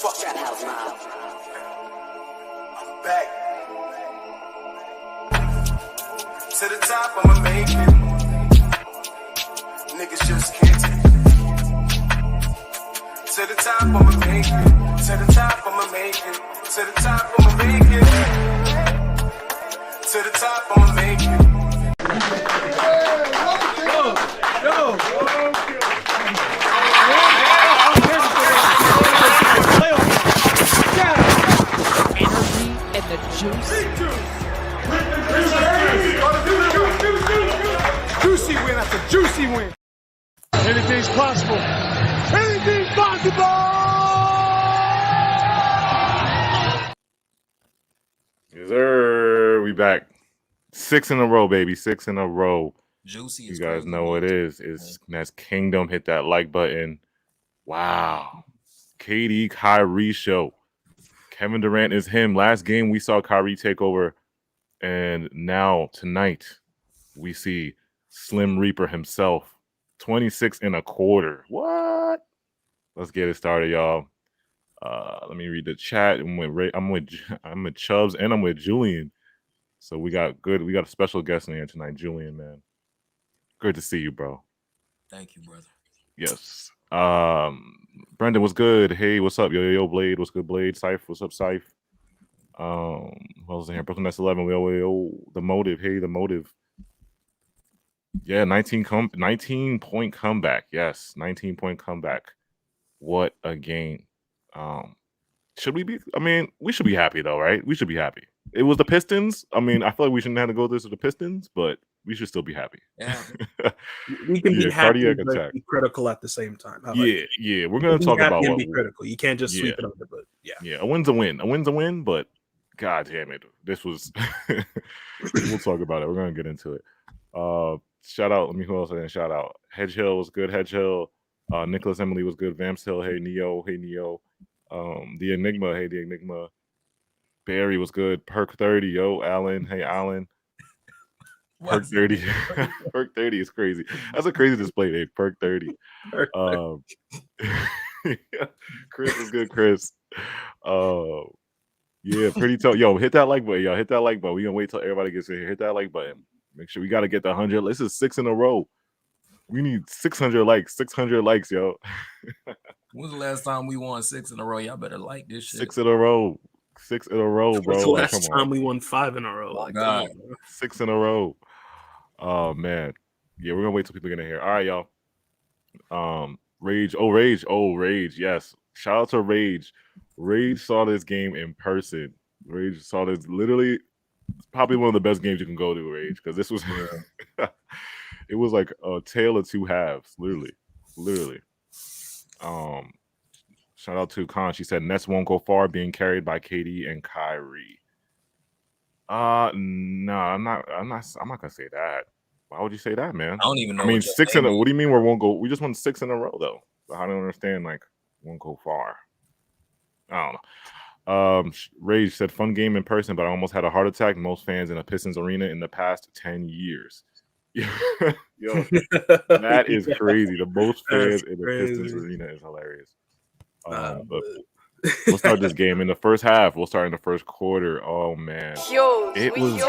Fuck that house now. I'm back. To the top, I'ma make it. Niggas just can't take it. To the top, I'ma make it. To the top, I'ma make it. To the top, I'ma make it. To the top, I'ma make it. Yo. Energy and the juice. Juicy win after juicy win. Anything's possible. Anything's possible. Yes, sir. We back. 6 in a row, baby. 6 in a row. Juicy. You guys know what it is. It's that's Kingdom. Hit that like button. Wow. KD Kyrie show. Kevin Durant is him. Last game we saw Kyrie take over. And now tonight we see Slim Reaper himself. 26 and a quarter. What? Let's get it started, y'all. Let me read the chat. I'm with Chubbs and I'm with Julian. So we got a special guest in here tonight, Julian, man. Good to see you, bro. Thank you, brother. Yes. Brendan, what's good? Hey, what's up? Yo, Blade. What's good, Blade? Syph, what's up, Syph? What else in here? Brooklyn S11. The Motive. Hey, the Motive. Yeah, 19-point comeback. Yes, 19-point comeback. What a game. Should we be? I mean, we should be happy though, right? We should be happy. It was the Pistons. I mean, I feel like we shouldn't have to go this with the Pistons, but we should still be happy. Yeah. We can be happy cardiac but attack. be critical at the same time. Yeah. We're gonna talk about and what be critical. You can't just sweep it under, but yeah. A win's a win. A win's a win, but god damn it, this was. We'll talk about it. We're gonna get into it. Shout out. Let me who else I didn't shout out. Hedge Hill was good. Hedge Hill. Nicholas Emily was good. Vamps Hill. Hey Neo. Hey Neo. The Enigma. Hey the Enigma. Barry was good. Perk 30. Yo, Alan. Hey Alan. Perk 30. Perk 30 is crazy. That's a crazy display name. Perk 30. Chris was good, Chris. Yeah, pretty tough. Yo, hit that like button, y'all. Hit that like button. We gonna wait till everybody gets in here. Hit that like button. Make sure we gotta get the 100. This is 6 in a row. We need 600 likes. 600 likes, yo. When's the last time we won 6 in a row? Y'all better like this shit. 6 in a row. 6 in a row, bro. When's the last time we won 5 in a row? Oh, God. 6 in a row. Oh man. Yeah, we're gonna wait till people get in here. All right, y'all. Rage. Rage. Yes. Shout out to Rage. Rage saw this game in person. Rage saw this literally probably one of the best games you can go to, Rage, because this was it was like a tale of two halves, literally. Shout out to Khan. She said Nets won't go far, being carried by KD and Kyrie. No, I'm not gonna say that. Why would you say that, man? I don't even know. I mean, 6 in a. What do you mean we won't go? We just won 6 in a row, though. So I don't understand. Like, won't go far. I don't know. Rage said fun game in person, but I almost had a heart attack. Most fans in a Pistons arena in the past 10 years. Yo, that is crazy. The most fans in the Pistons arena is hilarious. But we'll start this game in the first half. We'll start in the first quarter. Oh man, it was.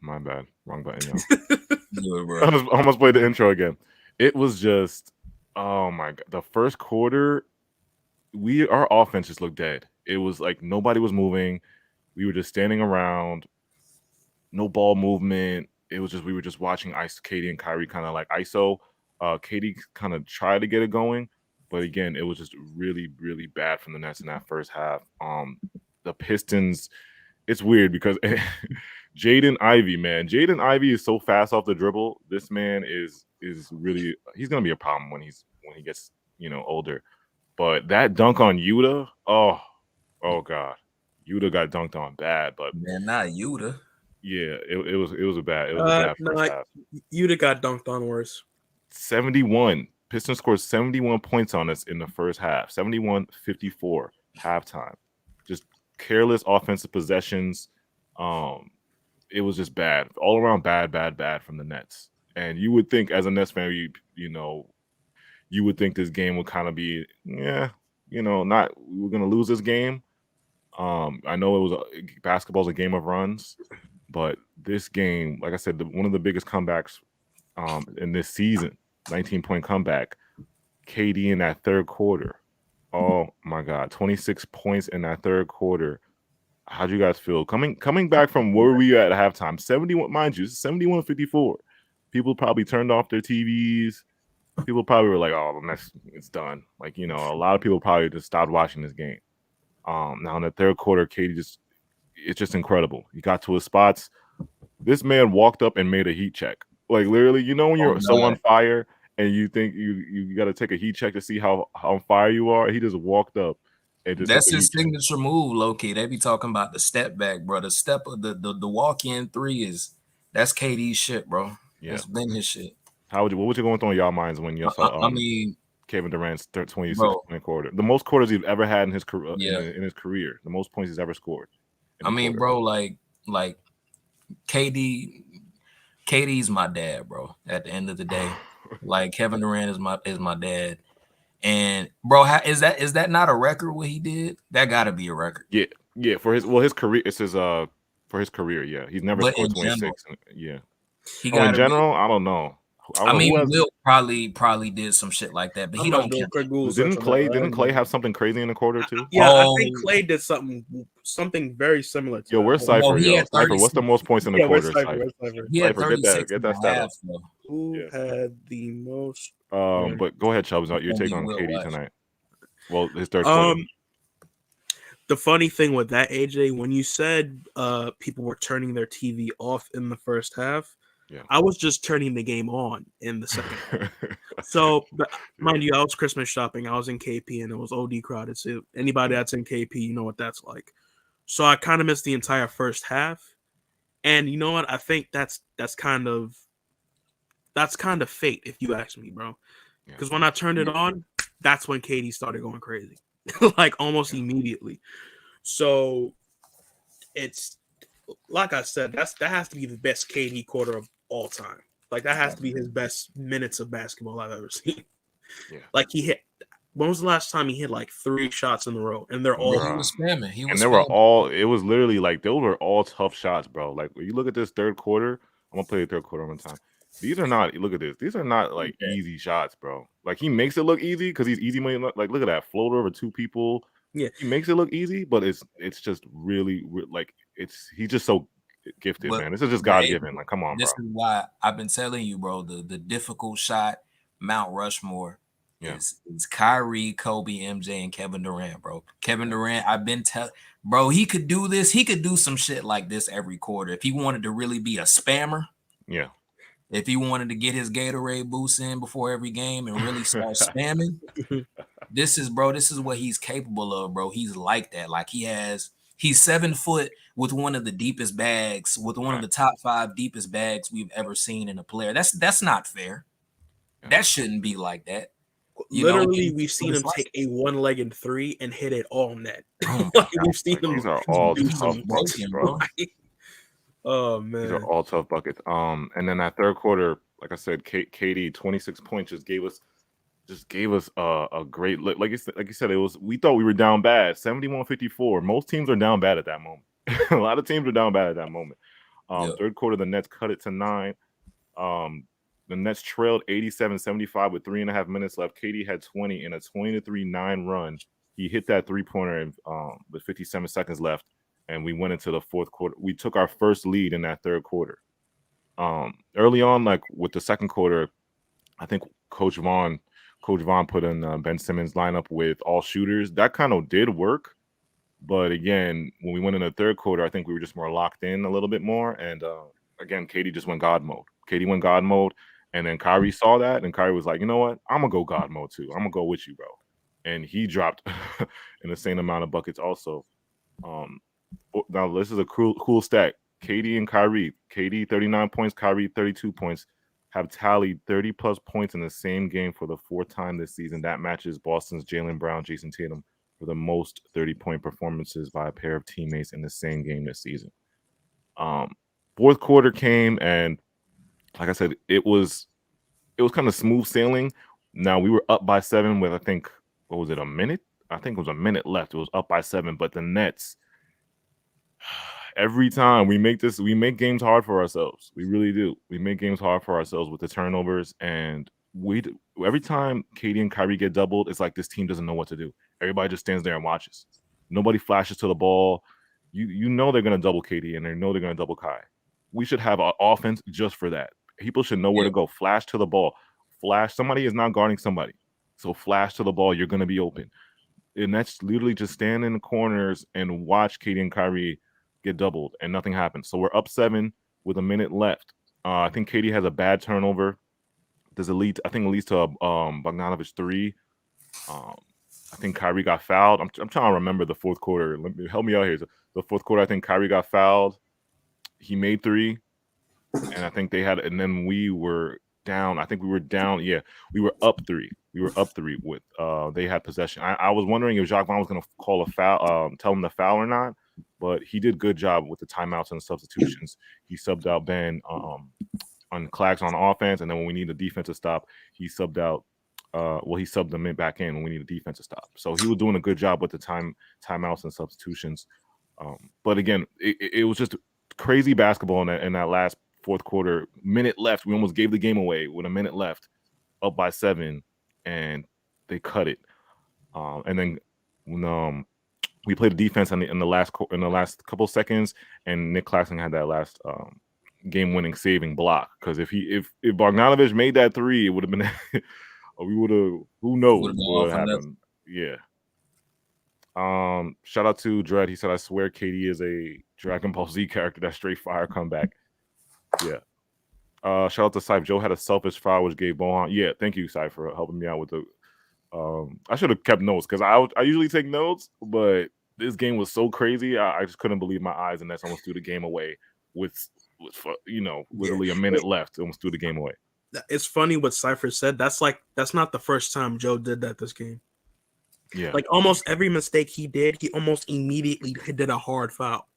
My bad. Wrong button, yo. I almost played the intro again. It was just, oh my god. The first quarter, our offense just looked dead. It was like nobody was moving. We were just standing around. No ball movement. It was just we were just watching KD and Kyrie kind of like ISO. KD kind of tried to get it going, but again, it was just really, really bad from the Nets in that first half. The Pistons, it's weird because Jaden Ivey is so fast off the dribble. This man is really, he's gonna be a problem when he gets older. But that dunk on Yuta, oh god, Yuta got dunked on bad, but man, not Yuta. Yeah, it was a bad first half. Yuta got dunked on worse. 71. Pistons scored 71 points on us in the first half. 71-54 halftime. Just careless offensive possessions. It was just bad. All around bad from the Nets. And you would think as a Nets fan, you you would think this game would kind of be, not we're gonna lose this game. I know it was basketball's a game of runs, but this game, like I said, one of the biggest comebacks in this season, 19-point comeback. KD in that third quarter. Oh my God, 26 points in that third quarter. How'd you guys feel coming back from where we at halftime? 71, mind you, 71-54. People probably turned off their TVs. People probably were like, "Oh, it's done." Like, a lot of people probably just stopped watching this game. Now in the third quarter, KD it's just incredible. He got to his spots. This man walked up and made a heat check. Like literally, when you're so on fire and you think you got to take a heat check to see how on fire you are. He just walked up and just that's his signature move, low key. They be talking about the step back, bro. The step of the walk in three that's KD's shit, bro. Yeah, it's been his shit. What was going through y'all minds when you saw? Kevin Durant's 26-point quarter, the most quarters he's ever had in his career. In his career, the most points he's ever scored. Bro, like KD's my dad, bro. At the end of the day, like Kevin Durant is my dad. And bro, is that not a record? What he did, that got to be a record. Yeah. For his career, it's his for his career. Yeah, he's never scored 26. Yeah. In general, I don't know. Will probably did some shit like that, but he don't care. Didn't Clay have something crazy in the quarter too? Yeah, I think Clay did something very similar to where's Cypher? Cypher, what's the most points in the quarter? Cypher, get that stat. Who had the most? But go ahead, Chubbs. Your take on KD tonight. Well, his third quarter. The funny thing with that, AJ, when you said people were turning their TV off in the first half, I was just turning the game on in the second. So, mind you, I was Christmas shopping. I was in KP, and it was OD crowded. So anybody that's in KP, you know what that's like. So I kind of missed the entire first half. And you know what? I think that's kind of fate, if you ask me, bro. Because when I turned it on, that's when KD started going crazy, like almost immediately. So it's like I said, that has to be the best KD quarter of all time. Like that has to be his best minutes of basketball I've ever seen. Yeah. Like he hit. When was the last time he hit like 3 shots in a row? And they're all he was spamming. It was literally like those were all tough shots, bro. Like when you look at this third quarter, I'm gonna play the third quarter one time. These are not. Look at this. These are not like easy shots, bro. Like he makes it look easy because he's easy money. Like look at that floater over 2 people. Yeah, he makes it look easy, but it's just really like he's just so gifted, man. This is just God given. Like, come on, this is why I've been telling you, bro. The difficult shot, Mount Rushmore, is Kyrie, Kobe, MJ, and Kevin Durant, bro. Kevin Durant, I've been bro, he could do this. He could do some shit like this every quarter if he wanted to really be a spammer. Yeah. If he wanted to get his Gatorade boost in before every game and really start spamming, this is what he's capable of, bro. He's like that. Like he's 7 foot with one of the deepest bags, with one of the top 5 deepest bags we've ever seen in a player. That's not fair. That shouldn't be like that. Literally, we've seen him take a one-legged 3 and hit it all net. We've seen him. These are all tough buckets, bro. Oh man, these are all tough buckets. And then that third quarter, like I said, KD 26 points just gave us a great look. Like you said, we thought we were down bad, 71-54. Most teams are down bad at that moment. A lot of teams are down bad at that moment. Third quarter, the Nets cut it to 9. The Nets trailed 87-75 with 3.5 minutes left. KD had 20 in a 20-3-9 run. He hit that 3-pointer with 57 seconds left. And we went into the fourth quarter. We took our first lead in that third quarter. Early on, like with the second quarter, I think Coach Vaughn put in Ben Simmons lineup with all shooters. That kind of did work. But again, when we went in the third quarter, I think we were just more locked in a little bit more. And again, KD just went God mode. KD went God mode. And then Kyrie saw that. And Kyrie was like, you know what? I'm going to go God mode too. I'm going to go with you, bro. And he dropped an insane amount of buckets also. Now, this is a cool stat. KD and Kyrie. KD 39 points, Kyrie 32 points, have tallied 30-plus points in the same game for the 4th time this season. That matches Boston's Jaylen Brown, Jason Tatum for the most 30-point performances by a pair of teammates in the same game this season. Fourth quarter came, and like I said, it was kind of smooth sailing. Now we were up by 7 with, I think, what was it, a minute? I think it was a minute left. It was up by 7, but the Nets, every time we make games hard for ourselves. We really do. We make games hard for ourselves with the turnovers, and every time Katie and Kyrie get doubled, it's like this team doesn't know what to do. Everybody just stands there and watches. Nobody flashes to the ball. You know they're gonna double Katie and they know they're gonna double Kai. We should have an offense just for that. People should know where to go. Flash to the ball. Flash. Somebody is not guarding somebody, so flash to the ball. You're gonna be open, and that's literally just stand in the corners and watch Katie and Kyrie get doubled, and nothing happens. So we're up 7 with a minute left. I think Katie has a bad turnover. I think it leads to a Bogdanovich 3. I think Kyrie got fouled. I'm trying to remember the fourth quarter. Help me out here. The fourth quarter, I think Kyrie got fouled. He made 3, and I think and then we were down. I think we were down. Yeah, we were up 3. We were up 3 with they had possession. I was wondering if Jacques Vaughn was going to call a foul, tell him the foul or not, but he did good job with the timeouts and the substitutions. He subbed out Ben on Clax on offense, and then when we need a defensive stop, he subbed out. He subbed them back in when we need a defensive stop. So he was doing a good job with the timeouts and substitutions. But again, it was just crazy basketball in that last fourth quarter. Minute left, we almost gave the game away with a minute left, up by 7, and they cut it. And then when we played the defense in the last couple seconds, and Nick Claxton had that last game-winning saving block. Because if Bogdanovich made that 3, it would have been. We would have. Who knows what would happen? Yeah. Shout out to Dredd. He said, "I swear, Katie is a Dragon Ball Z character. That straight fire comeback." Yeah. Shout out to Syph. Joe had a selfish foul which gave Bohan. Yeah, thank you, Syph, for helping me out with the. I should have kept notes because I usually take notes, but this game was so crazy. I just couldn't believe my eyes, and that's almost threw the game away with literally a minute left. Almost threw the game away. It's funny what Cypher said. That's not the first time Joe did that this game. Yeah. Like almost every mistake he did, he almost immediately did a hard foul.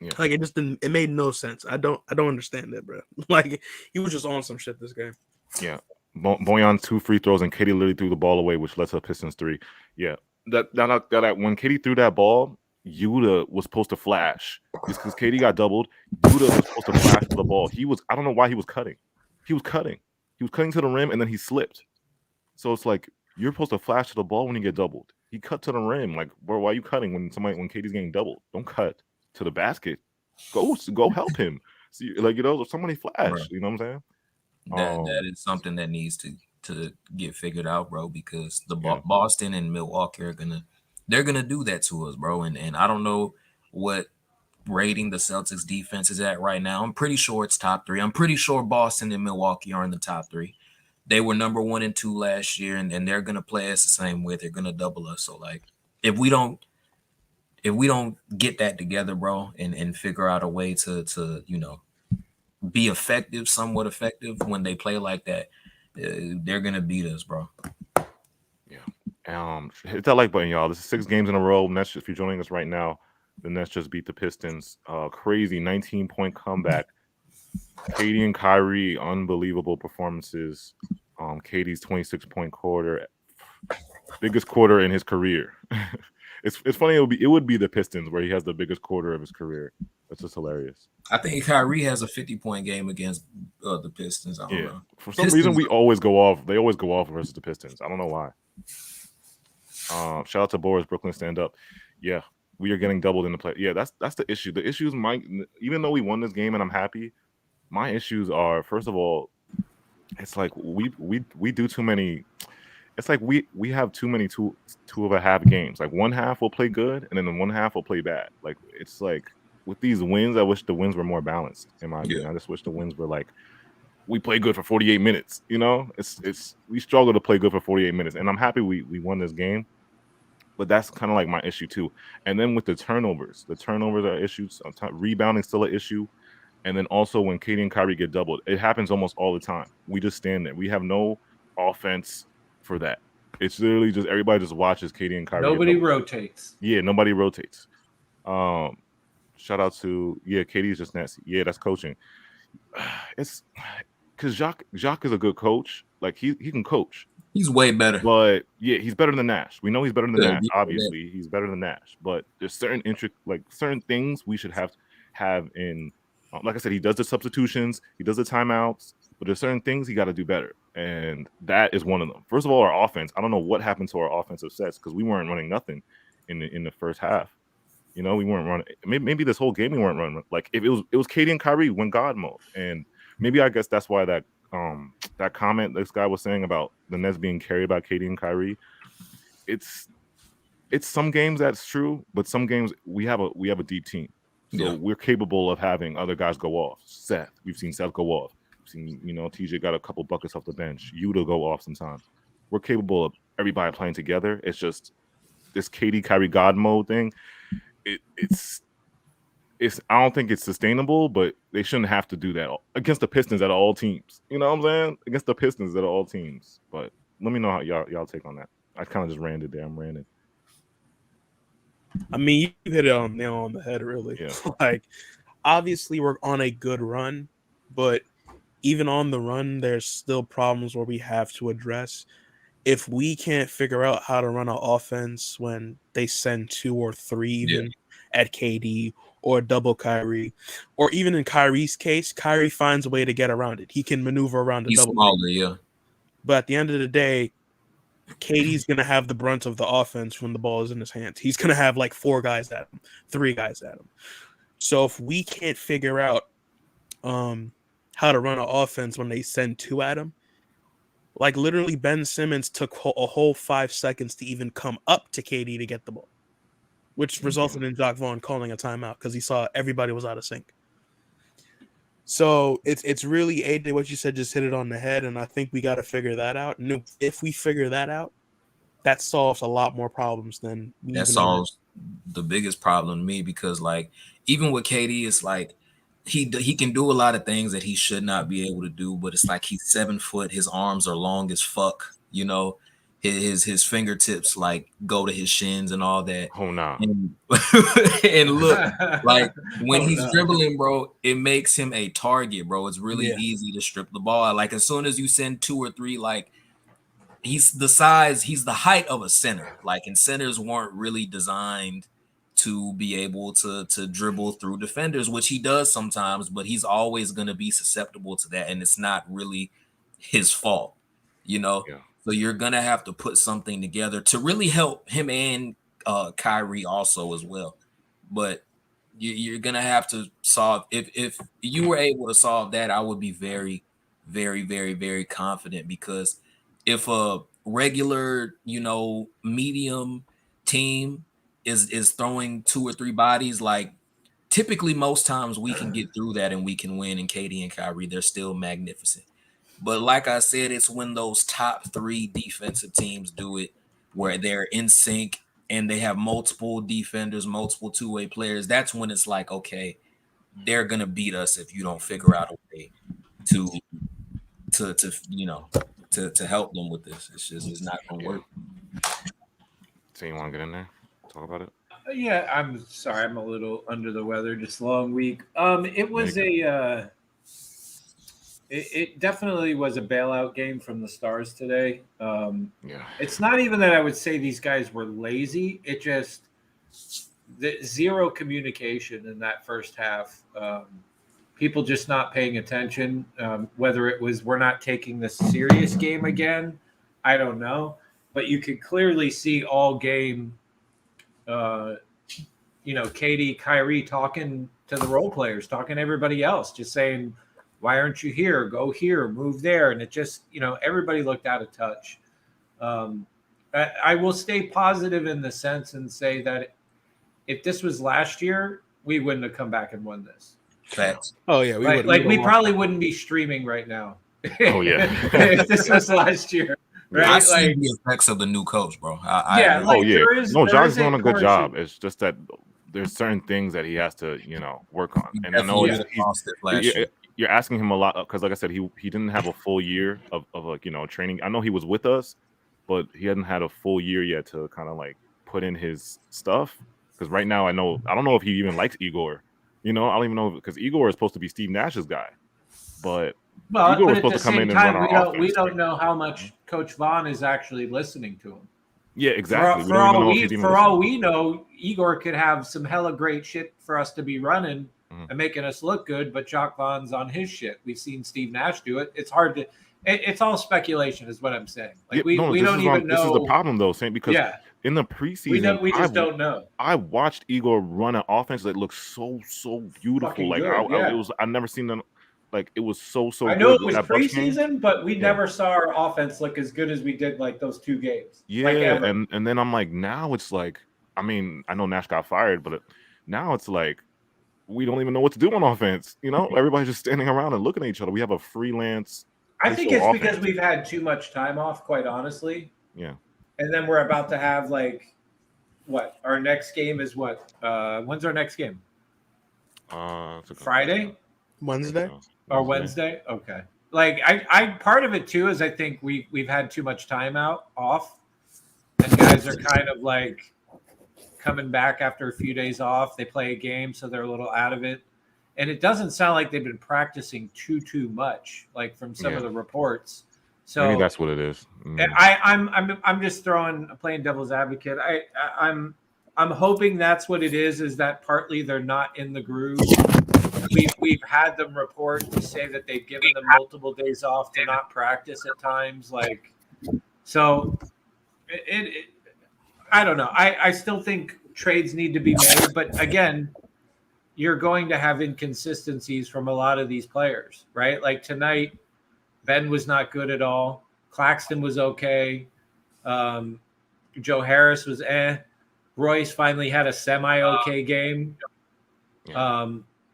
Yeah. Like it just didn't. It made no sense. I don't understand that, bro. Like he was just on some shit this game. Yeah. Boyan 2 free throws and Katie literally threw the ball away, which led to Pistons 3. Yeah. That when Katie threw that ball, Yuta was supposed to flash. Just because Katie got doubled, Yuta was supposed to flash to the ball. I don't know why he was cutting. He was cutting to the rim and then he slipped. So it's like you're supposed to flash to the ball when you get doubled. He cut to the rim. Like, bro, why are you cutting when Katie's getting doubled? Don't cut to the basket. Go help him. See, somebody flash. Right. You know what I'm saying? That is something that needs to get figured out, bro. Because Boston and Milwaukee they're gonna do that to us, bro. And I don't know what rating the Celtics defense is at right now. I'm pretty sure it's top 3. I'm pretty sure Boston and Milwaukee are in the top 3. They were number 1 and 2 last year, and they're gonna play us the same way. They're gonna double us. So like, if we don't get that together, bro, and figure out a way to be effective, somewhat effective when they play like that, they're gonna beat us, bro. Yeah. Hit that like button, y'all. This is 6 games in a row. Nets, if you're joining us right now, the Nets just beat the Pistons. Crazy 19-point comeback. Katie and Kyrie, unbelievable performances. Katie's 26-point quarter, biggest quarter in his career. It's funny. It would be the Pistons where he has the biggest quarter of his career. That's just hilarious. I think Kyrie has a 50-point game against the Pistons. I don't know. For some reason, we always go off. They always go off versus the Pistons. I don't know why. Shout out to Boris Brooklyn, stand up. Yeah, we are getting doubled in the play. Yeah, that's the issue. The issues even though we won this game and I'm happy, my issues are, first of all, it's like we do too many. It's like we have too many two of a half games. Like one half will play good, and then the one half will play bad. Like it's like with these wins, I wish the wins were more balanced. In my opinion, I just wish the wins were like we play good for 48 minutes. You know, it's we struggle to play good for 48 minutes, and I'm happy we won this game. But that's kind of like my issue too. And then with the turnovers are issues. Rebounding still an issue. And then also when Katie and Kyrie get doubled, it happens almost all the time. We just stand there. We have no offense for that. It's literally just everybody just watches Katie and Kyrie. Nobody rotates. Yeah, nobody rotates. Shout out to Katie's just nasty. Yeah, that's coaching. It's because Jacques is a good coach. Like he can coach. He's way better. But yeah, he's better than Nash. We know he's better than Nash. Obviously, he's better than Nash. But there's certain certain things we should have in. Like I said, he does the substitutions, he does the timeouts, but there's certain things he got to do better, and that is one of them. First of all, our offense. I don't know what happened to our offensive sets because we weren't running nothing in the first half. We weren't running. Maybe this whole game we weren't running. Like if it was KD and Kyrie went God mode, and maybe I guess that's why that comment this guy was saying about the Nets being carried by KD and Kyrie. It's some games that's true, but some games we have a deep team. So we're capable of having other guys go off. We've seen Seth go off. We've seen, TJ got a couple buckets off the bench. Yuta go off sometimes. We're capable of everybody playing together. It's just this KD Kyrie God mode thing. It's I don't think it's sustainable, but they shouldn't have to do that against the Pistons at all teams. You know what I'm saying? Against the Pistons at all teams. But let me know how y'all take on that. I kind of just ranted there. I'm ranting. I mean, you hit it on nail on the head, really. Yeah. Like, obviously, we're on a good run, but even on the run, there's still problems where we have to address. If we can't figure out how to run an offense when they send 2 or 3 even at KD or double Kyrie, or even in Kyrie's case, Kyrie finds a way to get around it. He can maneuver around the double. He's smaller, But at the end of the day, KD's going to have the brunt of the offense when the ball is in his hands. He's going to have like 4 guys at him, 3 guys at him. So if we can't figure out how to run an offense when they send 2 at him, like literally Ben Simmons took a whole 5 seconds to even come up to KD to get the ball, which resulted in Jacque Vaughn calling a timeout because he saw everybody was out of sync. So it's really, AJ, what you said just hit it on the head, and I think we got to figure that out. And if we figure that out, that solves a lot more problems than that solves the biggest problem to me, because like even with KD, it's like he can do a lot of things that he should not be able to do, but it's like he's 7 foot, his arms are long as fuck, his fingertips like go to his shins and all that. Oh no. And look, like when he's dribbling, bro, it makes him a target, bro. It's really easy to strip the ball. Like as soon as you send 2 or 3, like he's the height of a center. Like, and centers weren't really designed to be able to dribble through defenders, which he does sometimes, but he's always going to be susceptible to that, and it's not really his fault, So you're gonna have to put something together to really help him and Kyrie also as well. But you're gonna have to solve. If you were able to solve that, I would be very, very, very, very confident, because if a regular, medium team is throwing 2 or 3 bodies, like typically most times we can get through that and we can win. And KD and Kyrie, they're still magnificent. But like I said, it's when those top 3 defensive teams do it, where they're in sync and they have multiple defenders, multiple two-way players. That's when it's like, okay, they're gonna beat us if you don't figure out a way to help them with this. It's not gonna work. So you want to get in there, talk about it? Yeah, I'm sorry, I'm a little under the weather. Just a long week. It was It definitely was a bailout game from the Stars today. It's not even that I would say these guys were lazy. It just the zero communication in that first half. People just not paying attention. Whether it was we're not taking this serious game again, I don't know. But you could clearly see all game, KD, Kyrie talking to the role players, talking to everybody else, just saying, why aren't you here? Go here, move there. And it just, everybody looked out of touch. I will stay positive in the sense and say that if this was last year, we wouldn't have come back and won this. Facts. Oh, yeah. We probably wouldn't be streaming right now. Oh, yeah. If this was last year. Right? I see the effects of the new coach, bro. John's doing a good job. It's just that there's certain things that he has to, work on. And I know you're asking him a lot because, like I said, he didn't have a full year of training. I know he was with us, but he hadn't had a full year yet to kind of like put in his stuff. Because right now, I don't know if he even likes Igor. I don't even know, because Igor is supposed to be Steve Nash's guy. but well, Igor was but at supposed the to come in same and run time, our offense. we don't know how much Coach Vaughn is actually listening to him. Yeah, exactly. For all we know, Igor could have some hella great shit for us to be running and making us look good, but Jock Vaughn's on his shit. We've seen Steve Nash do it. It's hard to. It's all speculation, is what I'm saying. Like we don't even know. This is the problem, though, Saint, because in the preseason, we just don't know. I watched Igor run an offense that looked so beautiful. Fucking like good, I've never seen them. Like it was so I know good. it was preseason, but we never saw our offense look as good as we did like those 2 games. Yeah, like ever. and then I'm like, now it's like, I mean, I know Nash got fired, but now it's like we don't even know what to do on offense. You know, everybody's just standing around and looking at each other. We have a freelance. I think it's because we've had too much time off, quite honestly. Yeah. And then we're about to have what? Our next game is what? When's our next game? Friday? Wednesday? Or Wednesday? Okay. Like I part of it too is I think we've had too much time off, and guys are kind of like coming back after a few days off. They play a game, so they're a little out of it. And it doesn't sound like they've been practicing too much, like from some of the reports. So maybe that's what it is. I'm just playing devil's advocate. I'm hoping that's what it is that partly they're not in the groove. We've had them report to say that they've given them multiple days off to not practice at times. Like, so I don't know. I still think trades need to be made, but again, you're going to have inconsistencies from a lot of these players, right? Like tonight, Ben was not good at all. Claxton was okay. Joe Harris was Royce finally had a semi-okay game.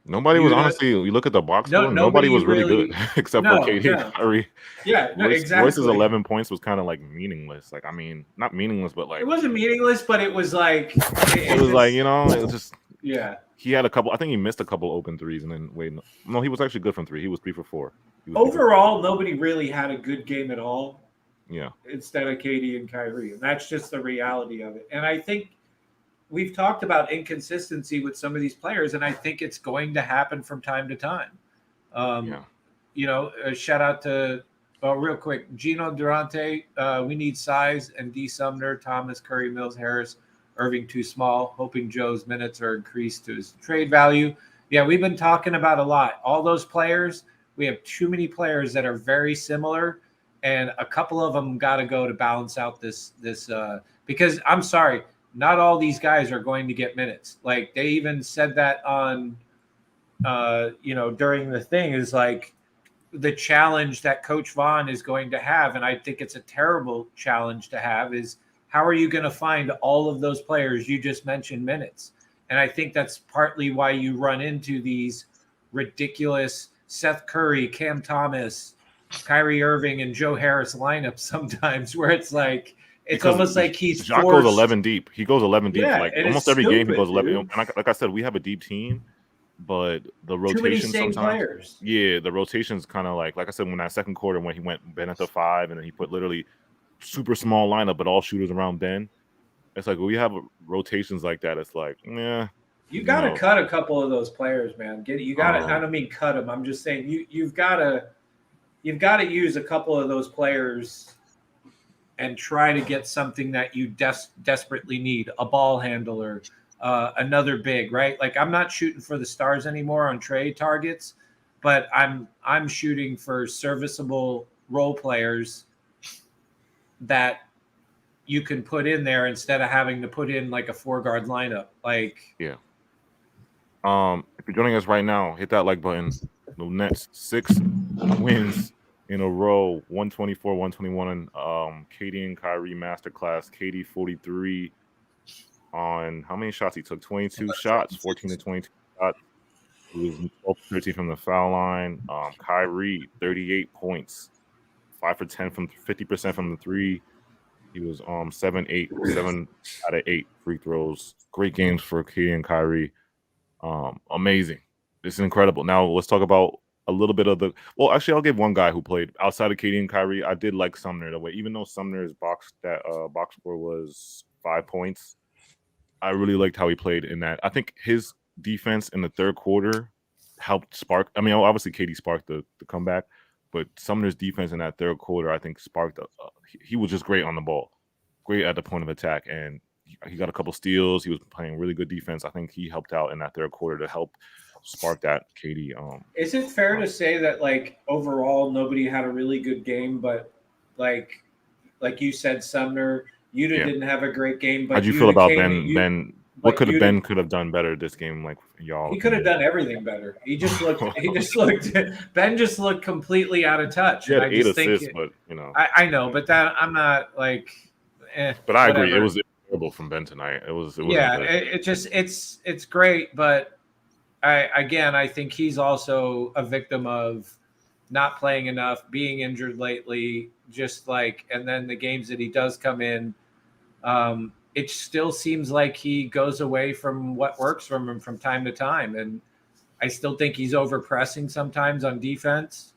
Nobody was honestly. You look at the box score. Nobody was really good except for KD and Kyrie. Yeah, exactly. Royce's 11 points was kind of like meaningless. Like, I mean, not meaningless, but like it wasn't meaningless, but it was like it was like, you know, it was just He had a couple. I think he missed a couple open threes, and then no, he was actually good from 3. He was 3 for 4. Overall, nobody really had a good game at all. Yeah. Instead of KD and Kyrie, and that's just the reality of it. And I think we've talked about inconsistency with some of these players, and I think it's going to happen from time to time. You know, a shout out to, real quick, Gino Durante. We need size, and D. Sumner, Thomas, Curry, Mills, Harris, Irving too small. Hoping Joe's minutes are increased to his trade value. Yeah, we've been talking about a lot. All those players, we have too many players that are very similar, and a couple of them got to go to balance out this because I'm sorry. Not all these guys are going to get minutes. Like they even said that on, during the thing is like the challenge that Coach Vaughn is going to have. And I think it's a terrible challenge to have is how are you going to find all of those players you just mentioned minutes? And I think that's partly why you run into these ridiculous Seth Curry, Cam Thomas, Kyrie Irving, and Joe Harris lineups sometimes where it's like, it's almost like he's Jock goes 11 deep. He goes 11 deep. Like almost every game he goes 11. Dude. And like I said, we have a deep team, but the rotation sometimes. Players. Yeah, the rotation's kind of like I said, when that second quarter when he went Ben at the 5 and then he put literally super small lineup, but all shooters around Ben. It's like when we have rotations like that. It's like, you got to cut a couple of those players, man. You got to. I don't mean cut them. I'm just saying you've got to use a couple of those players and try to get something that you desperately need, a ball handler, another big, right? Like I'm not shooting for the stars anymore on trade targets, but I'm shooting for serviceable role players that you can put in there instead of having to put in like a 4-guard lineup. Like if you're joining us right now, hit that like button. The Nets 6 wins in a row, 124, 121. KD and Kyrie masterclass. KD 43 on how many shots he took? 22 shots, 14 to 22 shots. He was 12 for 13 from the foul line. Kyrie 38 points, 5 for 10 from 50% from the 3. He was 7 out of 8 free throws. Great games for KD and Kyrie. Amazing. It's incredible. Now let's talk about a little bit of the. Well, actually, I'll give one guy who played outside of KD and Kyrie. I did like Sumner the way, even though Sumner's box score was 5 points. I really liked how he played in that. I think his defense in the third quarter helped spark. I mean, obviously KD sparked the comeback, but Sumner's defense in that third quarter, I think, sparked. He was just great on the ball, great at the point of attack, and he got a couple steals. He was playing really good defense. I think he helped out in that third quarter to help spark that KD. Is it fair to say that like overall nobody had a really good game, but like you said, Sumner, Yuta didn't have a great game. But how'd you feel about Ben? What could have Ben could have done better this game? Like y'all, he could have done everything better. He just looked. Ben just looked completely out of touch. He had 8 assists, but you know, I know, but that I'm not like. But I agree, it was terrible from Ben tonight. It was yeah. It's great, but I think he's also a victim of not playing enough, being injured lately. Just like, and then the games that he does come in. It still seems like he goes away from what works from him from time to time. And I still think he's overpressing sometimes on defense.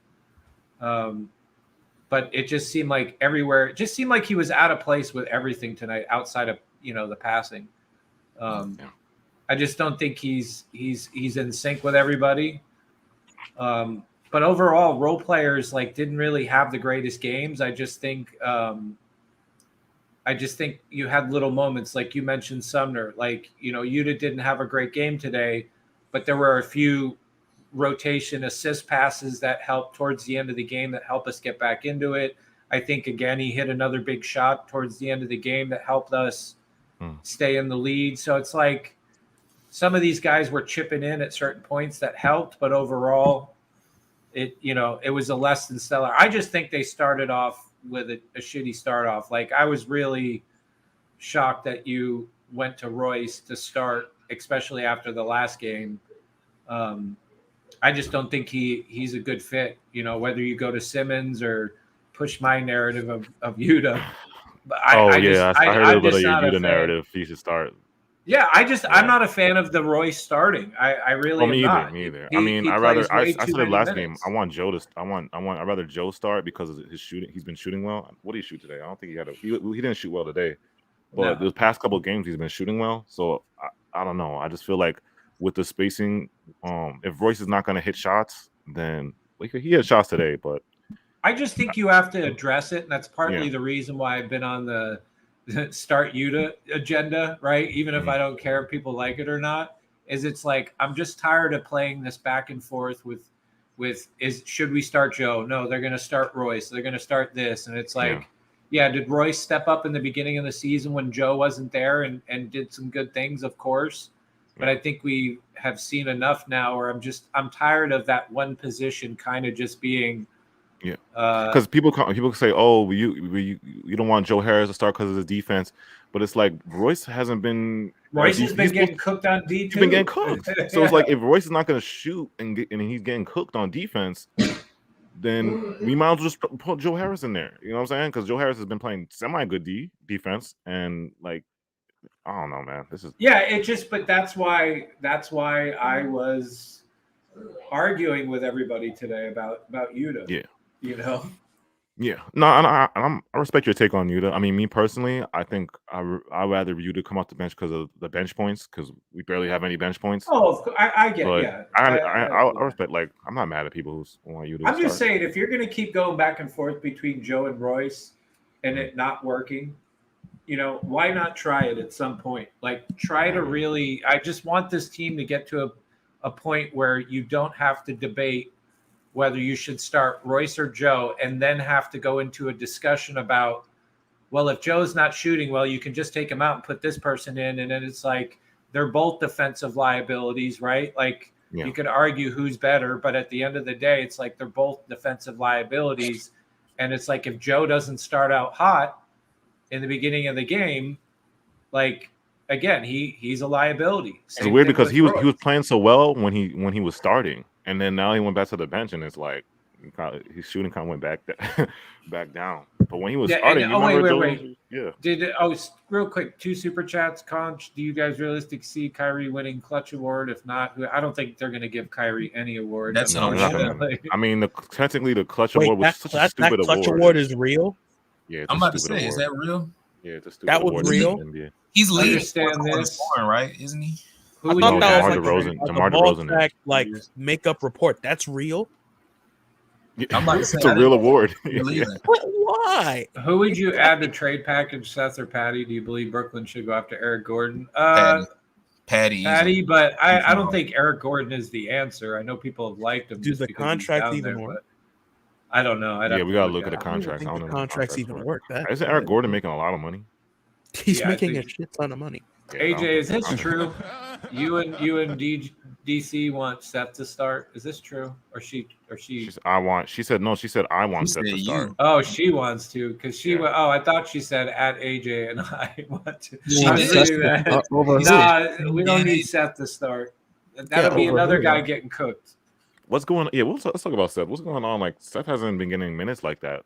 But it just seemed like everywhere, it just seemed like he was out of place with everything tonight outside of, the passing. I just don't think he's in sync with everybody. But overall, role players didn't really have the greatest games. I just think you had little moments, like you mentioned Sumner. Yuta didn't have a great game today, but there were a few rotation assist passes that helped towards the end of the game that helped us get back into it. I think, again, he hit another big shot towards the end of the game that helped us stay in the lead. So it's like some of these guys were chipping in at certain points that helped, but overall, it was a less than stellar. I just think they started off with a shitty start off. I was really shocked that you went to Royce to start, especially after the last game. I just don't think he's a good fit, whether you go to Simmons or push my narrative of Yuta. But I heard a little of your Yuta narrative. He should start. Yeah, I'm not a fan of the Royce starting. I really am not. Me either. I said it last game. I want Joe to. I'd rather Joe start because of his shooting. He's been shooting well. What did he shoot today? I don't think he didn't shoot well today. But the past couple of games he's been shooting well. So I don't know. I just feel like with the spacing, if Royce is not going to hit shots, then he had shots today. But I just think you have to address it, and that's partly the reason why I've been on the start Yuta agenda, right? Even if I don't care if people like it or not, it's like I'm just tired of playing this back and forth with should we start Joe? No, they're going to start Royce. They're going to start this, and it's like, did Royce step up in the beginning of the season when Joe wasn't there and did some good things? Of course, but I think we have seen enough now where I'm tired of that one position kind of just being. Yeah, because people say, "Oh, you don't want Joe Harris to start because of his defense," but it's like Royce hasn't been. Royce has been getting cooked on D. He's been getting cooked, so it's like if Royce is not going to shoot and he's getting cooked on defense, then we might as well just put Joe Harris in there. You know what I'm saying? Because Joe Harris has been playing semi-good defense, and I don't know, man. This is but that's why I was arguing with everybody today about Yuta. Yeah. Yeah. No, I respect your take on Yuta. I mean, me personally, I think I'd rather Yuta come off the bench because of the bench points, because we barely have any bench points. Oh, of course. I get it. Yeah. I respect. I'm not mad at people who want Yuta. I'm just saying, if you're going to keep going back and forth between Joe and Royce and it not working, why not try it at some point? Try to really. I just want this team to get to a point where you don't have to debate whether you should start Royce or Joe, and then have to go into a discussion about, well, if Joe's not shooting well, you can just take him out and put this person in. And then it's like, they're both defensive liabilities, right? You could argue who's better, but at the end of the day, it's like they're both defensive liabilities. And it's like, if Joe doesn't start out hot in the beginning of the game, again, he's a liability. It's weird because he was playing so well when he was starting. And then now he went back to the bench, and it's like his shooting kind of went back down. But when he was starting, wait. Real quick, 2 super chats. Conch, do you guys realistically see Kyrie winning clutch award? If not, I don't think they're going to give Kyrie any award. That's I mean, technically the clutch award was such a stupid award. That clutch award is real. Yeah, I'm about to say, is that real? Yeah, it's a stupid that was award. real. He's leading scoring, right? Isn't he? I thought that was DeMar DeRozan like makeup report. That's real. I'm about to say it's a real award. Why? Who would you add to trade package, Seth or Patty? Do you believe Brooklyn should go after Eric Gordon? Patty, but I don't think Eric Gordon is the answer. I know people have liked him. Does the contract even work? I don't know. We gotta look at the contracts. I don't know. The contracts even work. Isn't Eric Gordon making a lot of money? He's making a shit ton of money. AJ, is this true? You and DC want Seth to start. Is this true? Or she? She said I want Seth to start. Oh, she wants to because she. Yeah. I thought she said at AJ and I want to. We don't need Seth to start. That'll be another guy getting cooked. What's going on? Yeah, let's talk about Seth. What's going on? Like Seth hasn't been getting minutes like that.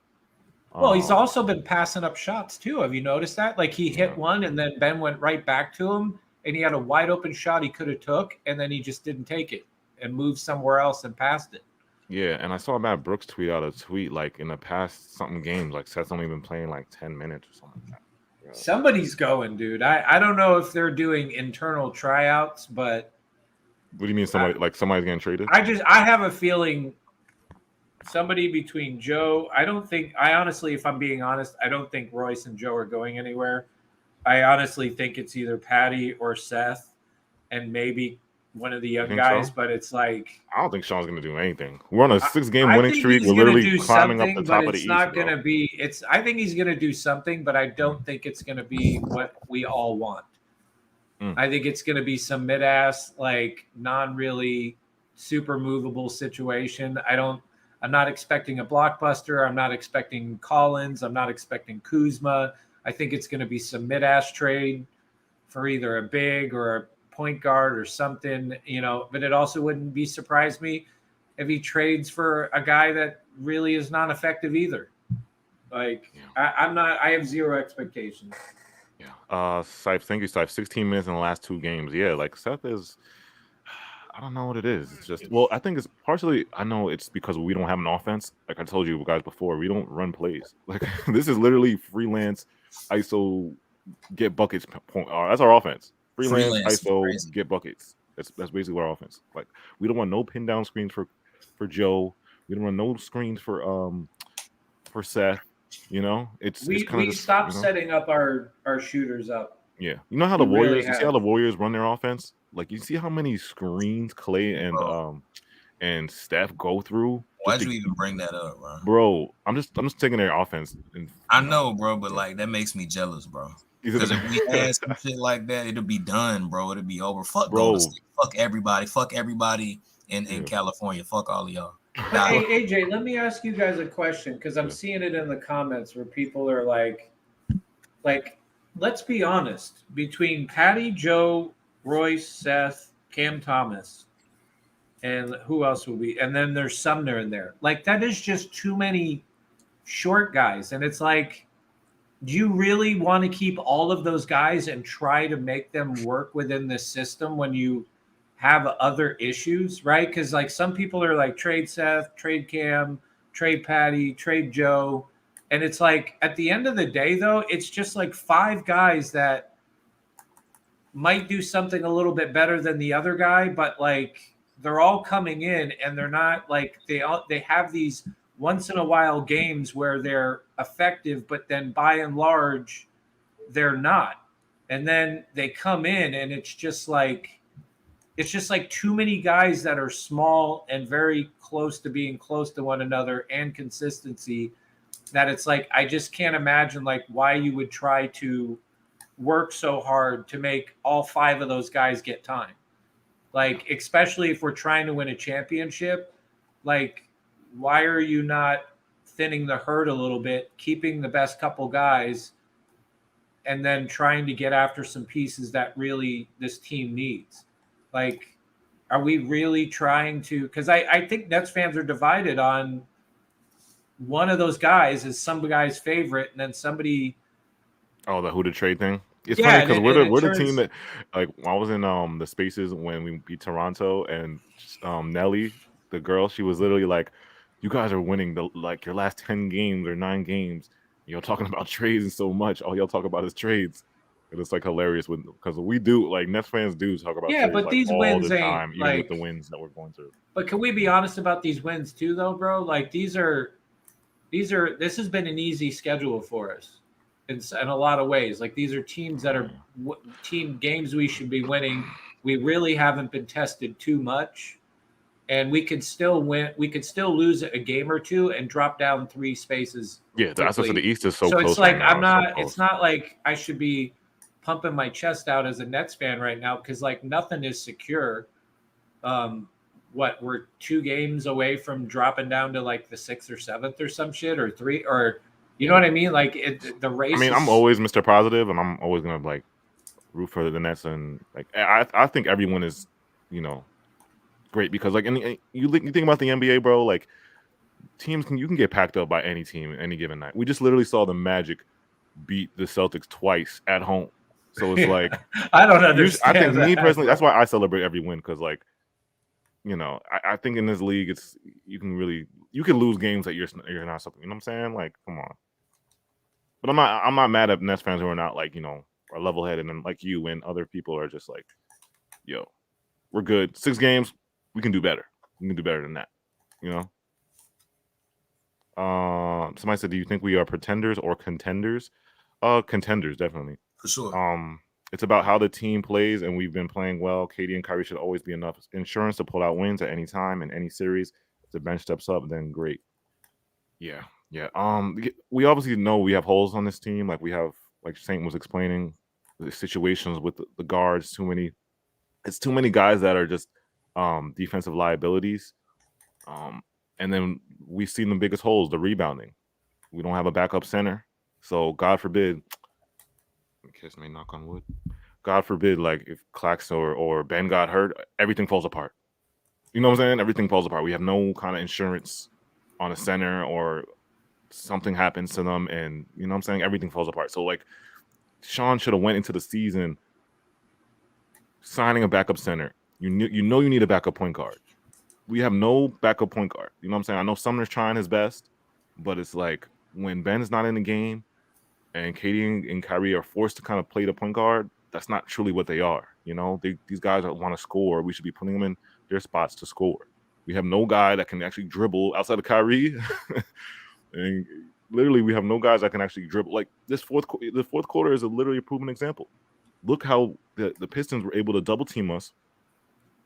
Well, he's also been passing up shots too. Have you noticed that? Like he hit one and then Ben went right back to him and he had a wide open shot he could have took and then he just didn't take it and moved somewhere else and passed it. Yeah, and I saw Matt Brooks tweet out a tweet like in the past something games, like Seth's only been playing like 10 minutes or something like that. Yeah. Somebody's going, dude. I don't know if they're doing internal tryouts, but what do you mean somebody's getting traded? I have a feeling somebody between Joe. I honestly, if I'm being honest, I don't think Royce and Joe are going anywhere. I honestly think it's either Patty or Seth and maybe one of the young guys, so? But it's like I don't think Sean's going to do anything. We're on a 6-game winning streak. We're literally climbing up the top of the East. I think he's going to do something, but I don't think it's going to be what we all want. I think it's going to be some mid-ass, like non-really super movable situation. I'm not expecting a blockbuster. I'm not expecting Collins. I'm not expecting Kuzma. I think it's going to be some mid-ass trade for either a big or a point guard or something, but it also wouldn't surprise me if he trades for a guy that really is not effective either. Like I have zero expectations. Yeah. Sipes, thank you, Sipes. 16 minutes in the last 2 games. Yeah, like Seth is, I don't know what it is. It's just, I think it's partially, I know it's because we don't have an offense. Like I told you guys before, we don't run plays. Like this is literally freelance, ISO, get buckets. That's our offense. Freelance ISO, get buckets. That's basically our offense. Like we don't want no pin down screens for Joe. We don't want no screens for Seth. We stopped setting up our shooters up. Yeah, you know how the Warriors. You see how the Warriors run their offense. Like you see how many screens Clay and Steph go through. Why'd you even bring that up, bro? I'm just taking their offense. I know, bro, but like that makes me jealous, bro. Because if we had some shit like that, it'll be done, bro. It'll be over. Fuck Golden State. Fuck everybody in California. Fuck all of y'all. Hey, AJ, let me ask you guys a question because I'm seeing it in the comments where people are like, let's be honest. Between Patty, Joe, Royce, Seth, Cam Thomas, and who else will be? And then there's Sumner in there. Like, that is just too many short guys. And it's like, do you really want to keep all of those guys and try to make them work within this system when you have other issues, right? Because like some people are like trade Seth, trade Cam, trade Patty, trade Joe. And it's like at the end of the day, though, it's just like 5 guys that might do something a little bit better than the other guy, but like they're all coming in and they're not like they have these once in a while games where they're effective, but then by and large, they're not. And then they come in and it's just like too many guys that are small and very close to being close to one another and consistency that it's like, I just can't imagine like why you would try to work so hard to make all 5 of those guys get time. Like, especially if we're trying to win a championship, like why are you not thinning the herd a little bit, keeping the best couple guys and then trying to get after some pieces that really this team needs? Like, are we really trying to – because I think Nets fans are divided on one of those guys is some guy's favorite and then somebody – Oh, the who to trade thing? It's funny because we're the team that – like, I was in the spaces when we beat Toronto and Nelly, the girl, she was literally like, you guys are winning your last 10 games or 9 games. You're talking about trades and so much. All y'all talk about is trades. And it's like hilarious because we do like Nets fans do talk about yeah, series, but like, these all wins the ain't time, even like with the wins that we're going through. But can we be honest about these wins too, though, bro? Like this has been an easy schedule for us in a lot of ways. Like these are teams that are team games we should be winning. We really haven't been tested too much, and we could still win. We could still lose a game or two and drop down 3 spaces. Yeah, that's what the East is so So close. it's like right now. I'm not. It's not like I should be pumping my chest out as a Nets fan right now because like nothing is secure. We're 2 games away from dropping down to like the 6th or 7th or some shit or 3 or you know what I mean? Like the race. I mean, I'm always Mr. Positive, and I'm always gonna like root for the Nets, and like I think everyone is, great because like you think about the NBA, bro. Like teams you can get packed up by any team any given night. We just literally saw the Magic beat the Celtics twice at home, so it's like I don't understand. I think me personally, that's why I celebrate every win because like. I think in this league, you can lose games that you're not something. You know what I'm saying? Like, come on. But I'm not mad at Nets fans who are not like are level headed and like you and other people are just like, yo, we're good. 6 games, we can do better. We can do better than that. Somebody said, do you think we are pretenders or contenders? Contenders, definitely. For sure. It's about how the team plays, and we've been playing well. KD and Kyrie should always be enough insurance to pull out wins at any time in any series. If the bench steps up, then great. Yeah. We obviously know we have holes on this team. Like we have, like Saint was explaining, the situations with the guards. It's too many guys that are just defensive liabilities. And then we've seen the biggest holes, the rebounding. We don't have a backup center, so God forbid. Kiss me, knock on wood. God forbid, like if Clax or Ben got hurt, everything falls apart. You know what I'm saying? Everything falls apart. We have no kind of insurance on a center or something happens to them, and you know what I'm saying? Everything falls apart. So like Sean should have went into the season signing a backup center. You need a backup point guard. We have no backup point guard. You know what I'm saying? I know Sumner's trying his best, but it's like when Ben's not in the game, and KD and Kyrie are forced to kind of play the point guard, that's not truly what they are. These guys want to score. We should be putting them in their spots to score. We have no guy that can actually dribble outside of Kyrie. And literally, we have no guys that can actually dribble. Like the fourth quarter is literally a proven example. Look how the Pistons were able to double team us.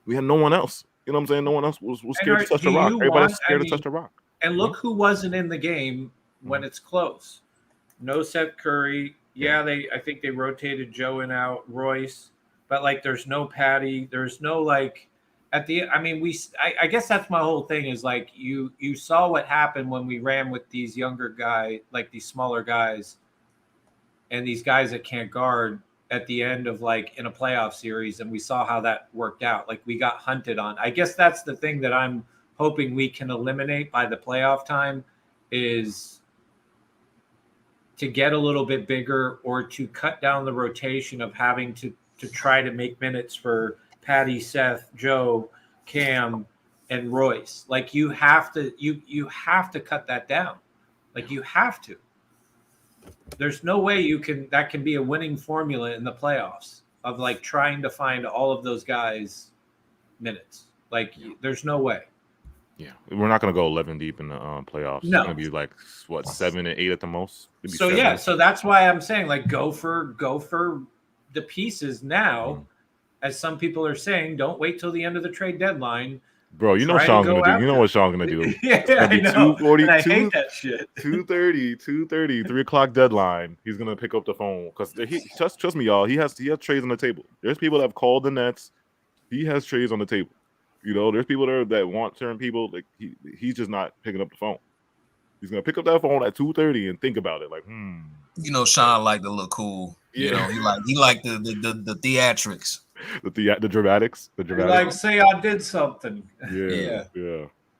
We had no one else. You know what I'm saying? No one else was scared to touch the rock. Everybody's scared to touch the rock. And look who wasn't in the game when it's close. No Seth Curry. Yeah, I think they rotated Joe in out, Royce, but like there's no Patty. There's no like at the I guess that's my whole thing is like you saw what happened when we ran with these younger guys, like these smaller guys and these guys that can't guard at the end of like in a playoff series, and we saw how that worked out. Like we got hunted on. I guess that's the thing that I'm hoping we can eliminate by the playoff time is to get a little bit bigger or to cut down the rotation of having to try to make minutes for Patty, Seth, Joe, Cam, and Royce. Like you have to cut that down. Like you have to. There's no way that can be a winning formula in the playoffs of like trying to find all of those guys minutes. Like there's no way. Yeah, we're not going to go 11 deep in the playoffs. No. It's going to be like 7 and 8 at the most. So so that's why I'm saying like go for the pieces now, as some people are saying. Don't wait till the end of the trade deadline. Bro, you know what Sean's going to do. You know what Sean's going to do. Yeah, I know. 2:40, I hate that shit. 2:30, 3 o'clock deadline. He's going to pick up the phone because trust me, y'all. He has trades on the table. There's people that have called the Nets. He has trades on the table. There's people there that want certain people. Like he's just not picking up the phone. He's gonna pick up that phone at 2:30 and think about it. Like, Sean liked to look cool. Yeah. He liked the theatrics, the dramatics, Like say I did something. Yeah.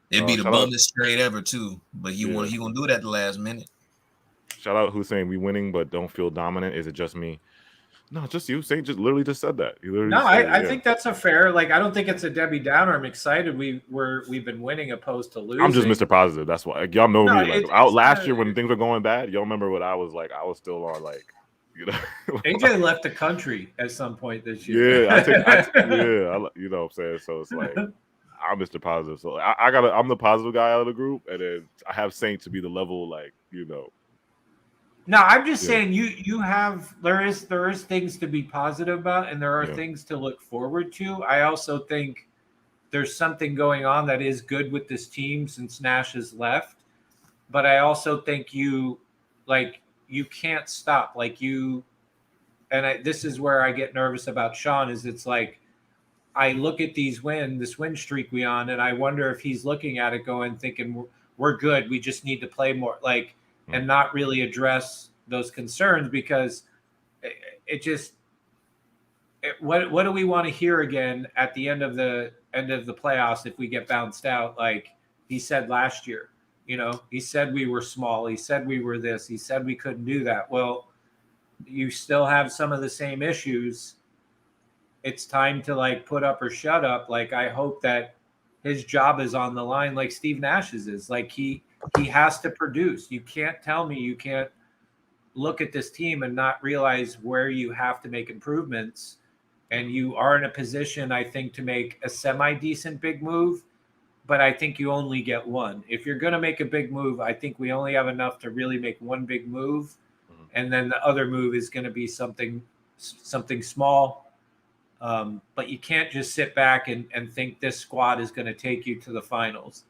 It'd be the bummiest trade ever too. But he gonna do that the last minute. Shout out Hussein. We winning, but don't feel dominant. Is it just me? No, just you. Saint just literally just said that. I think that's a fair. Like, I don't think it's a Debbie Downer. I'm excited. We've been winning opposed to losing. I'm just Mr. Positive. That's why. Like, y'all know me. Like, last year when things were going bad, y'all remember what I was like. I was still on like You know, AJ left the country at some point this year. Yeah, you know what I'm saying. So it's like I'm Mr. Positive. So I'm the positive guy out of the group, and then I have Saint to be the level, like, you know. No, I'm just saying you have there is things to be positive about, and there are things to look forward to. I also think there's something going on that is good with this team since Nash has left, but I also think you can't stop. This is where I get nervous about Sean. Is it's like I look at this win streak we on, and I wonder if he's looking at it thinking we're good. We just need to play more, and not really address those concerns, because what do we want to hear again at the end of the playoffs if we get bounced out? Like he said last year, he said we were small. He said we were this. He said we couldn't do that. Well, you still have some of the same issues. It's time to put up or shut up. I hope that his job is on the line, like Steve Nash's is. He has to produce. You can't tell me you can't look at this team and not realize where you have to make improvements. And you are in a position, I think, to make a semi-decent big move, but I think you only get one. If you're going to make a big move, I think we only have enough to really make one big move, and then the other move is going to be something small. But you can't just sit back and think this squad is going to take you to the finals.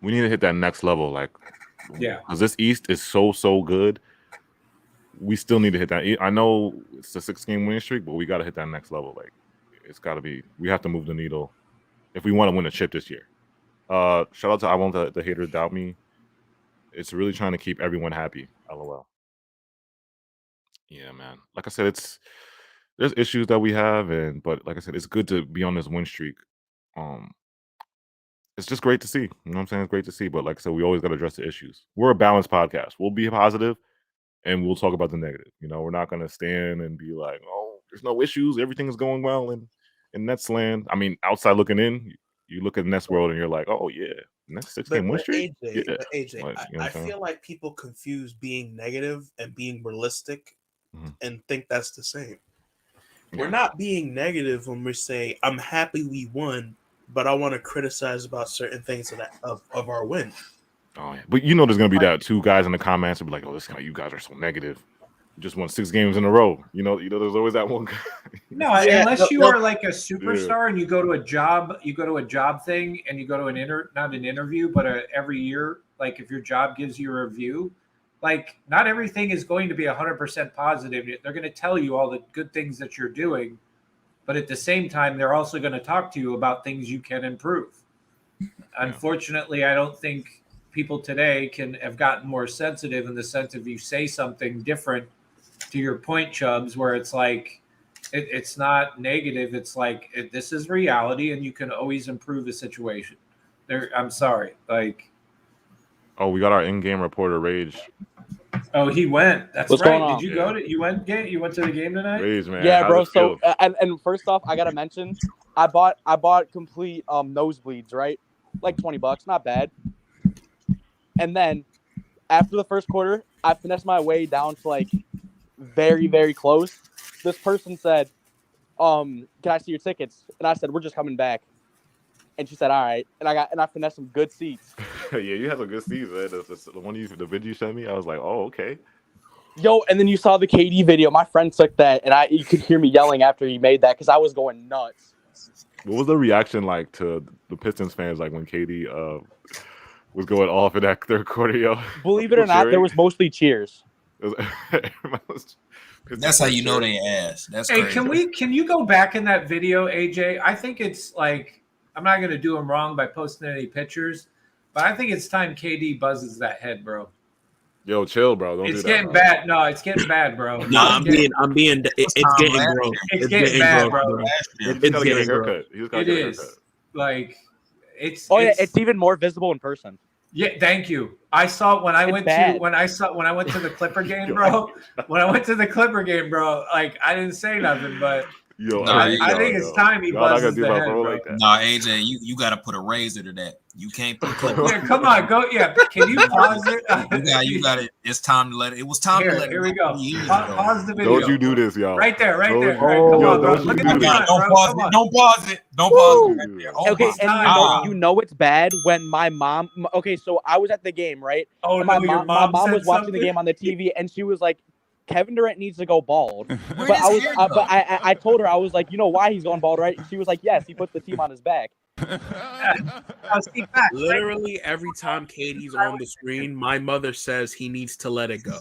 We need to hit that next level. Because this East is so good. We still need to hit that. I know it's a 6-game winning streak, but we got to hit that next level. It's got to be. We have to move the needle if we want to win a chip this year. Shout out to I Won't the Haters Doubt Me. It's really trying to keep everyone happy. LOL. Yeah, man. Like I said, there's issues that we have, but like I said, it's good to be on this win streak. It's just great to see. You know what I'm saying? It's great to see. But like I said, we always got to address the issues. We're a balanced podcast. We'll be positive, and we'll talk about the negative. We're not going to stand and be like, oh, there's no issues. Everything is going well in Nets land. I mean, outside looking in, you look at Nets world and you're like, oh, yeah. Next 6-game win streak? AJ, I feel like people confuse being negative and being realistic and think that's the same. Yeah. We're not being negative when we say, I'm happy we won, but I want to criticize about certain things of our win. Oh, yeah. But there's going to be that two guys in the comments will be like, oh, you guys are so negative. You just won 6 games in a row. There's always that one guy. No, unless you are like a superstar and you go to a job thing and you go to not an interview, but every year, if your job gives you a review, not everything is going to be 100% positive. They're going to tell you all the good things that you're doing, but at the same time, they're also going to talk to you about things you can improve. Yeah. Unfortunately, I don't think people today have gotten more sensitive in the sense of you say something different to your point, Chubbs, where it's it's not negative. It's this is reality, and you can always improve the situation. I'm sorry. Oh, we got our in-game reporter, Rage. Oh, he went. That's What's right. Going on? Did you go to? You went to the game tonight? Rage, man. Yeah, bro. So and first off, I gotta mention, I bought complete nosebleeds, right? $20, not bad. And then after the first quarter, I finessed my way down to very, very close. This person said, can I see your tickets? And I said, we're just coming back. And she said, all right. And I finessed some good seats. Yeah, you had some good seats, man. The video you sent me, I was like, oh, okay. Yo, and then you saw the KD video. My friend took that, and you could hear me yelling after he made that because I was going nuts. What was the reaction like to the Pistons fans when KD was going off in that third quarter, yo? Believe it or not, there was mostly cheers. That's how you know they ass. That's crazy. Can you go back in that video, AJ? I think it's I'm not going to do him wrong by posting any pictures, but I think it's time KD buzzes that head, bro. Yo, chill, bro. It's getting bad. No, it's getting bad, bro. No, it's getting bro. It's getting bad, bro. He's got to get a haircut. It is. It's. Oh yeah, it's even more visible in person. Yeah, thank you. I saw when I went to the Clipper game, bro. When I went to the Clipper game, bro, I didn't say nothing, but Yo, I think it's time he buzzes the head, bro. Like that. Nah, AJ, you got to put a razor to that. You can't put clip. Yeah, come on, go. Yeah, can you pause it? You got it. It's time to let it. It was time to let it. Here we go. Pause the video. Don't you do this, y'all. Right there. Come on, bro. Look at the front, Don't pause it. Don't pause it. Don't pause it. Right there. Okay, and you know it's bad when my mom. Okay, so I was at the game, right? Oh, and my no, mom was watching the game on the TV, and she was like, Kevin Durant needs to go bald. Where But does hair go? but I told her, I was like, you know why he's going bald, right? She was like, yes, he puts the team on his back. Literally every time Katie's on the screen, my mother says he needs to let it go.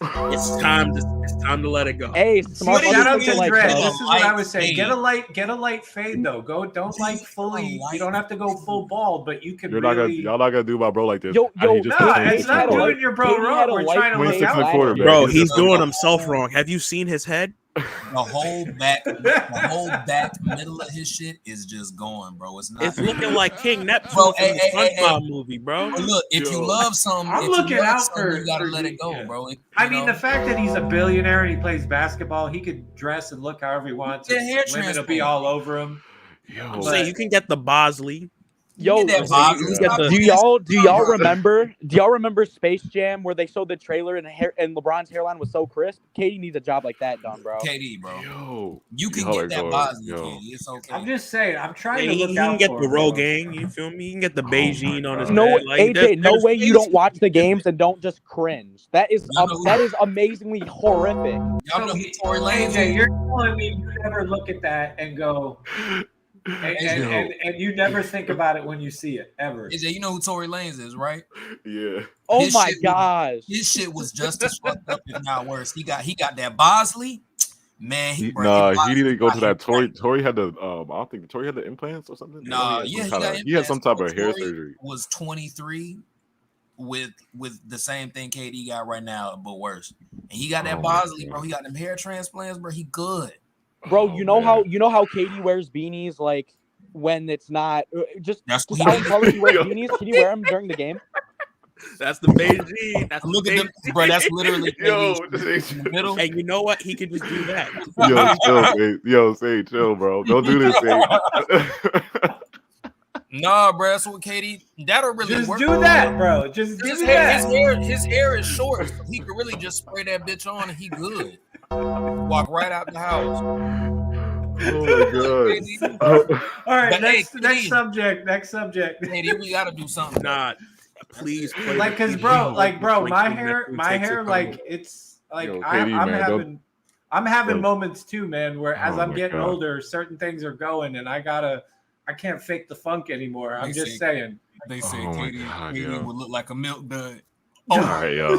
It's time to let it go. Hey, smart Shout out mother to like Dread. that. This is what I was saying. Get a light fade though. Don't like fully. You don't have to go full bald, but you can. Y'all not gonna do my bro like this. Yo, it's not doing your bro wrong. We're trying to look out. Bro, he's doing himself wrong. Have you seen his head? The whole back, middle of his shit is just going, bro. It's not. It's looking like King Neptune Bro, from the SpongeBob movie, bro. But look, if you love something, I'm looking out for. You gotta let it go, yeah. bro. I mean, the fact that he's a billionaire and he plays basketball, he could dress and look however he wants. Hair Women will be all over him. I'm saying you can get the Bosley. Yo, do y'all remember Space Jam where they showed the trailer and LeBron's hairline was so crisp? Katie needs a job like that done, bro. KD, bro. Yo, you can get that Bosley, Katie. It's okay. I'm just saying. I'm trying to look he out can get for the him, Rogaine. You feel me? You can get the Beijing on his No, head. Like, AJ, no way you don't watch the games and don't just cringe. That is amazingly horrific. Y'all know who Tory Lanez AJ, you're telling me you never look at that and go. And you never think about it when you see it, ever. AJ, you know who Tory Lanez is, right? Yeah. Oh my gosh. His shit was just as fucked up, if not worse. He got that Bosley. Man, he didn't go to that. Tory had the I don't think Tory had the implants or something. He had some type of hair surgery. Was 23 with the same thing KD got right now, but worse. And he got that Bosley, bro. He got them hair transplants, bro. He good. Bro, you know how Katie wears beanies like when it's not just out in public. He wears beanies. Can you wear them during the game? That's the Beijing. That's look at them, bro. That's literally in the middle. And you know what? He can just do that. Say chill, bro. Don't do this, Say. Nah, bro. That's what Katie. That'll really just work. Do that, bro. Just give me that. His hair is short. So he could really just spray that bitch on and he good. Walk right out the house. Oh my god! All right, next subject. Katie, we gotta do something. Not, please. Like, cause bro, my hair, like it's like I'm having moments too, man. Where as I'm getting older, certain things are going, and I can't fake the funk anymore. I'm just saying. They say Katie would look like a milk dud. All right, yo.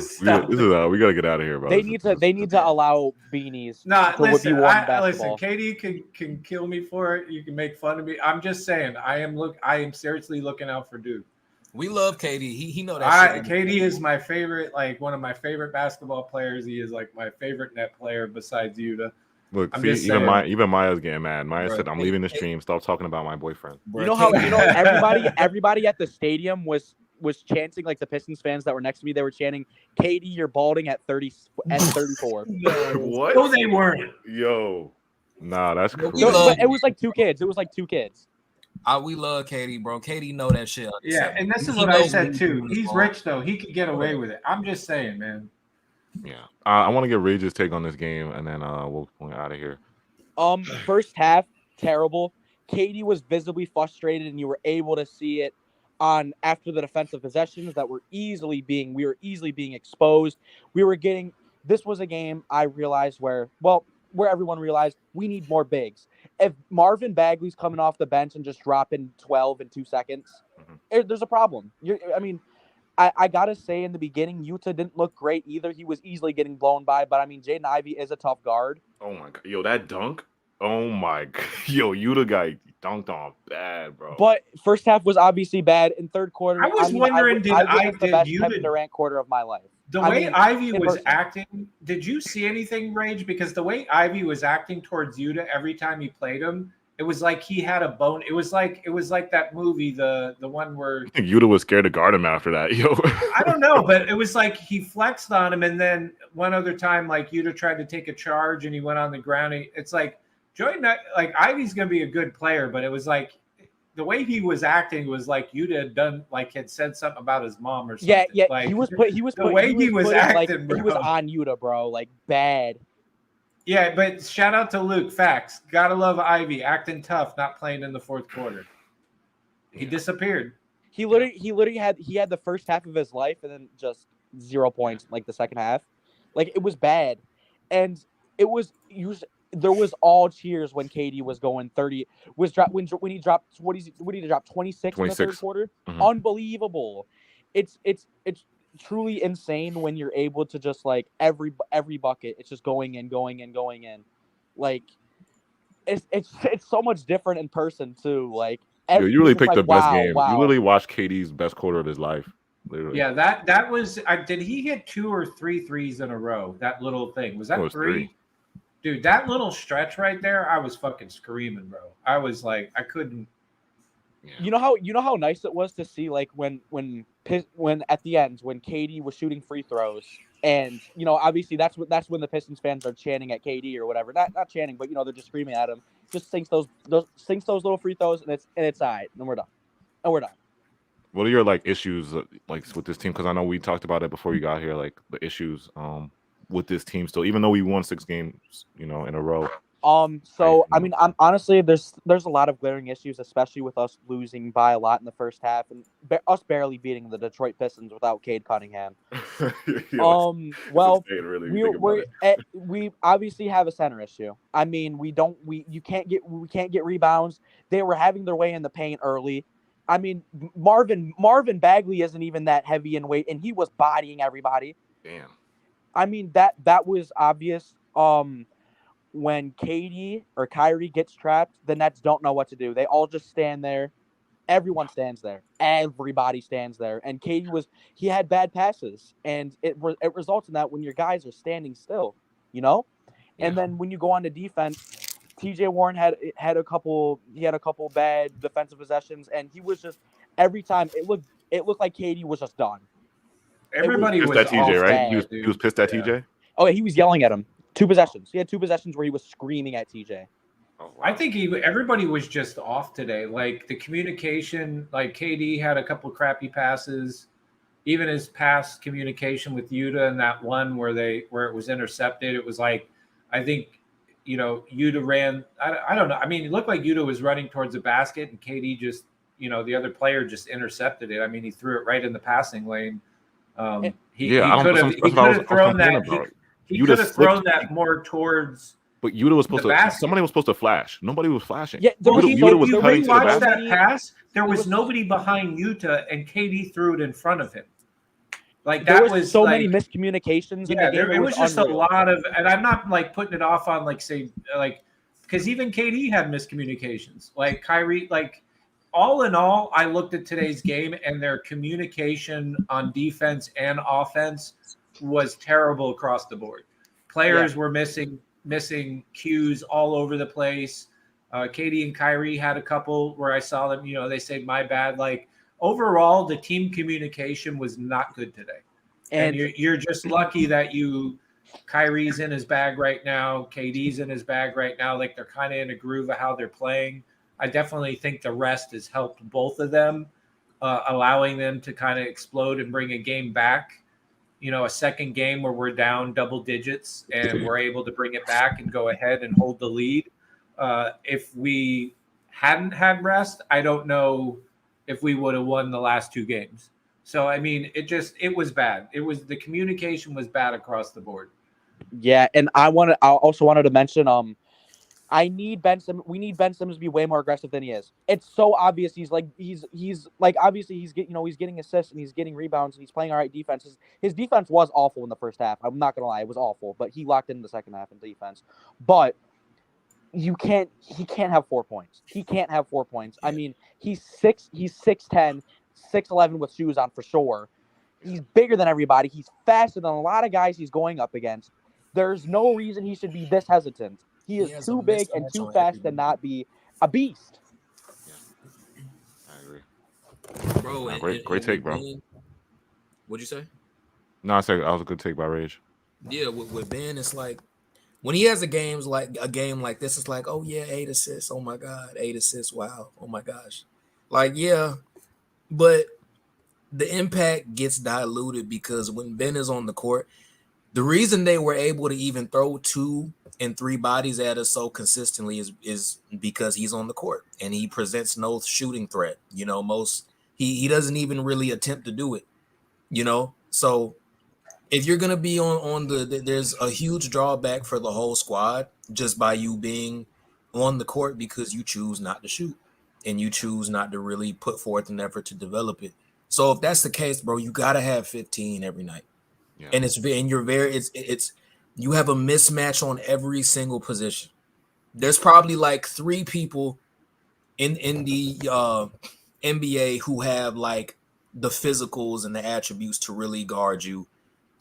We gotta get out of here, bro. They need to allow beanies. Listen, Katie can kill me for it. You can make fun of me. I'm just saying, I am seriously looking out for Duke. We love Katie. He know that. Katie is my favorite, like one of my favorite basketball players. He is like my favorite net player besides Yuta. Look, even Maya's getting mad. Maya said, "I'm leaving the stream. Stop talking about my boyfriend." You know how everybody at the stadium was chanting, like the Pistons fans that were next to me, they were chanting, "Katie, you're balding at 34." What? No, they weren't. Yo, nah, that's cool. But it was like two kids. We love Katie, bro. Katie know that shit. Yeah, and this is what I said too. He's rich though. He could get away with it. I'm just saying, man. Yeah, I want to get Rage's take on this game, and then we'll point out of here. First half, terrible. Katie was visibly frustrated, and you were able to see it on after the defensive possessions that were easily being exposed. This was a game I realized where everyone realized we need more bigs. If Marvin Bagley's coming off the bench and just dropping 12 in 2 seconds, there's a problem. I gotta say in the beginning, Yuta didn't look great either. He was easily getting blown by, but I mean, Jaden Ivey is a tough guard. Oh my god, yo, that dunk! Oh my god, yo, Yuta guy dunked on bad, bro. But first half was obviously bad. In third quarter, I was wondering, did the best Kevin Durant quarter of my life? The way Ivy was acting, did you see anything, Rage? Because the way Ivy was acting towards Yuta every time he played him, it was like he had a bone. It was like that movie, the one where I think Yuta was scared to guard him after that. Yo, I don't know, but it was like he flexed on him, and then one other time, like Yuta tried to take a charge and he went on the ground. It's like like Ivy's gonna be a good player, but it was like the way he was acting was like had said something about his mom or something. Yeah. Like, he was acting, bro. He was on Yuta, bro. Like bad. Yeah, but shout out to Luke. Facts. Gotta love Ivy acting tough, not playing in the fourth quarter. He disappeared. He literally had the first half of his life and then just 0 points like the second half. Like it was bad, and there was all cheers when KD was going 30. When he dropped what did he drop 26 in the third quarter? Mm-hmm. Unbelievable. It's truly insane when you're able to just like every bucket it's just going in. Like it's so much different in person too. Like you really picked the best game. You literally watched KD's best quarter of his life. Literally. Yeah, that was. Did he hit 2 or 3 threes in a row? That little thing was that three? Dude, that little stretch right there, I was fucking screaming, bro. I was like, I couldn't. You know how nice it was to see like when at the end when KD was shooting free throws, and obviously that's when the Pistons fans are chanting at KD or whatever. Not chanting, but they're just screaming at him. Just sinks those little free throws, and it's all right, and we're done. What are your like issues like with this team? Because I know we talked about it before you got here, like the issues with this team still, even though we won 6 games, in a row. So I mean, I'm honestly there's a lot of glaring issues, especially with us losing by a lot in the first half and us barely beating the Detroit Pistons without Cade Cunningham. We obviously have a center issue. I mean, we can't get rebounds. They were having their way in the paint early. I mean, Marvin Bagley isn't even that heavy in weight, and he was bodying everybody. Damn. I mean, that was obvious. When KD or Kyrie gets trapped, the Nets don't know what to do. They all just stand there. Everyone stands there. Everybody stands there. And KD he had bad passes, and it results in that when your guys are standing still, Yeah. And then when you go on to defense, TJ Warren had a couple bad defensive possessions, and he was just every time it looked like KD was just done. Everybody was pissed at TJ, right? Bad, he was pissed at TJ. Oh, yeah, he was yelling at him. 2 possessions. He had 2 possessions where he was screaming at TJ. Oh, wow. I think everybody was just off today. Like the communication, like KD had a couple of crappy passes. Even his past communication with Yuta and that one where it was intercepted, it was like, I think, Yuta ran. I don't know. I mean, it looked like Yuta was running towards the basket, and KD just, the other player just intercepted it. I mean, he threw it right in the passing lane. He could have thrown that. He could have thrown that more towards. But Yuta was supposed to. Somebody was supposed to flash. Nobody was flashing. Yeah, Yuta was cutting to the basket. That pass, there was nobody behind Yuta, and KD threw it in front of him. Like that was so many miscommunications. Yeah, it was just unreal. A lot of, and I'm not like putting it off on because even KD had miscommunications. Like Kyrie, like all in all, I looked at today's game, and their communication on defense and offense was terrible across the board. Players were missing cues all over the place. KD and Kyrie had a couple where I saw them, they say my bad. Like overall, the team communication was not good today. And you're just lucky that Kyrie's in his bag right now. KD's in his bag right now. Like they're kind of in a groove of how they're playing. I definitely think the rest has helped both of them, allowing them to kind of explode and bring a game back. A second game where we're down double digits and we're able to bring it back and go ahead and hold the lead. If we hadn't had rest, I don't know if we would have won the last 2 games. So, I mean, it was bad. The communication was bad across the board. Yeah. And I also wanted to mention, we need Ben Simmons to be way more aggressive than he is. It's so obvious. He's obviously he's getting assists and he's getting rebounds and he's playing all right defense. His defense was awful in the first half. I'm not gonna lie, it was awful, but he locked in the second half in defense. But he can't have 4 points. He can't have 4 points. I mean, he's 6'10", 6'11" with shoes on for sure. He's bigger than everybody. He's faster than a lot of guys he's going up against. There's no reason he should be this hesitant. He is too big and too fast to not be a beast. Yeah. I agree. Bro, great take, bro. What'd you say? No, I said that was a good take by Rage. Yeah, with Ben, it's like When he has a game like this, it's like, oh yeah, 8 assists. Oh my god, 8 assists. Wow. Oh my gosh. Like, yeah, but the impact gets diluted because when Ben is on the court, the reason they were able to even throw 2 and 3 bodies at us so consistently is because he's on the court and he presents no shooting threat. You know, he doesn't even really attempt to do it. You know, so if you're gonna be on there's a huge drawback for the whole squad just by you being on the court because you choose not to shoot and you choose not to really put forth an effort to develop it. So if that's the case, bro, you gotta have 15 every night. Yeah. And it's you have a mismatch on every single position. There's probably like 3 people in the NBA who have like the physicals and the attributes to really guard you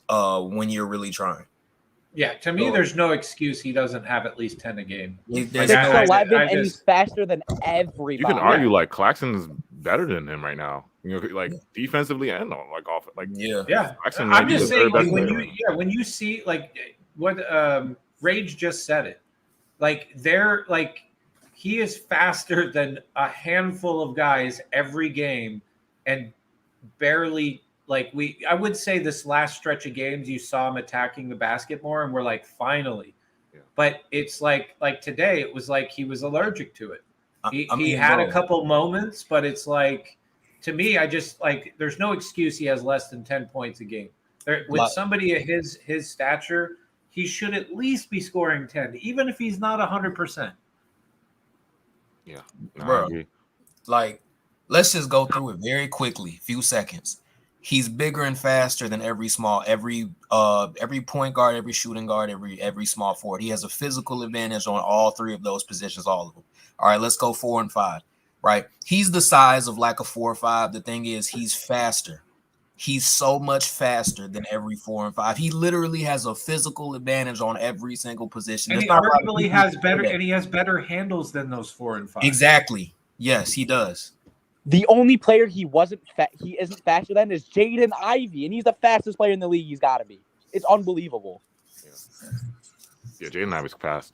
when you're really trying. Yeah, to me, there's no excuse he doesn't have at least 10 a game. He's 6'11", and he's faster than everybody. You can argue like Claxton's better than him right now. You know, like defensively and like off. Like Claxton, I'm just saying like, when you see like what Rage just said it, like he is faster than a handful of guys every game, and barely. Like I would say this last stretch of games, you saw him attacking the basket more, and we're like, finally. Yeah. But it's like today, it was like he was allergic to it. He had a couple moments, but it's like, to me, I just like there's no excuse he has less than 10 points a game. With somebody at his stature, he should at least be scoring 10, even if he's not 100%. Yeah, bro. Like, let's just go through it very quickly, few seconds. He's bigger and faster than every point guard, every shooting guard, every small forward. He has a physical advantage on all 3 of those positions, all of them. All right, let's go 4 and 5. Right, he's the size of like a 4 or 5. The thing is, he's faster. He's so much faster than every 4 and 5. He literally has a physical advantage on every single position. And he arguably has better handles than those 4 and 5. Exactly. Yes, he does. The only player he isn't faster than is Jaden Ivey, and he's the fastest player in the league. He's got to be. It's unbelievable. Yeah, Jaden Ivey's fast.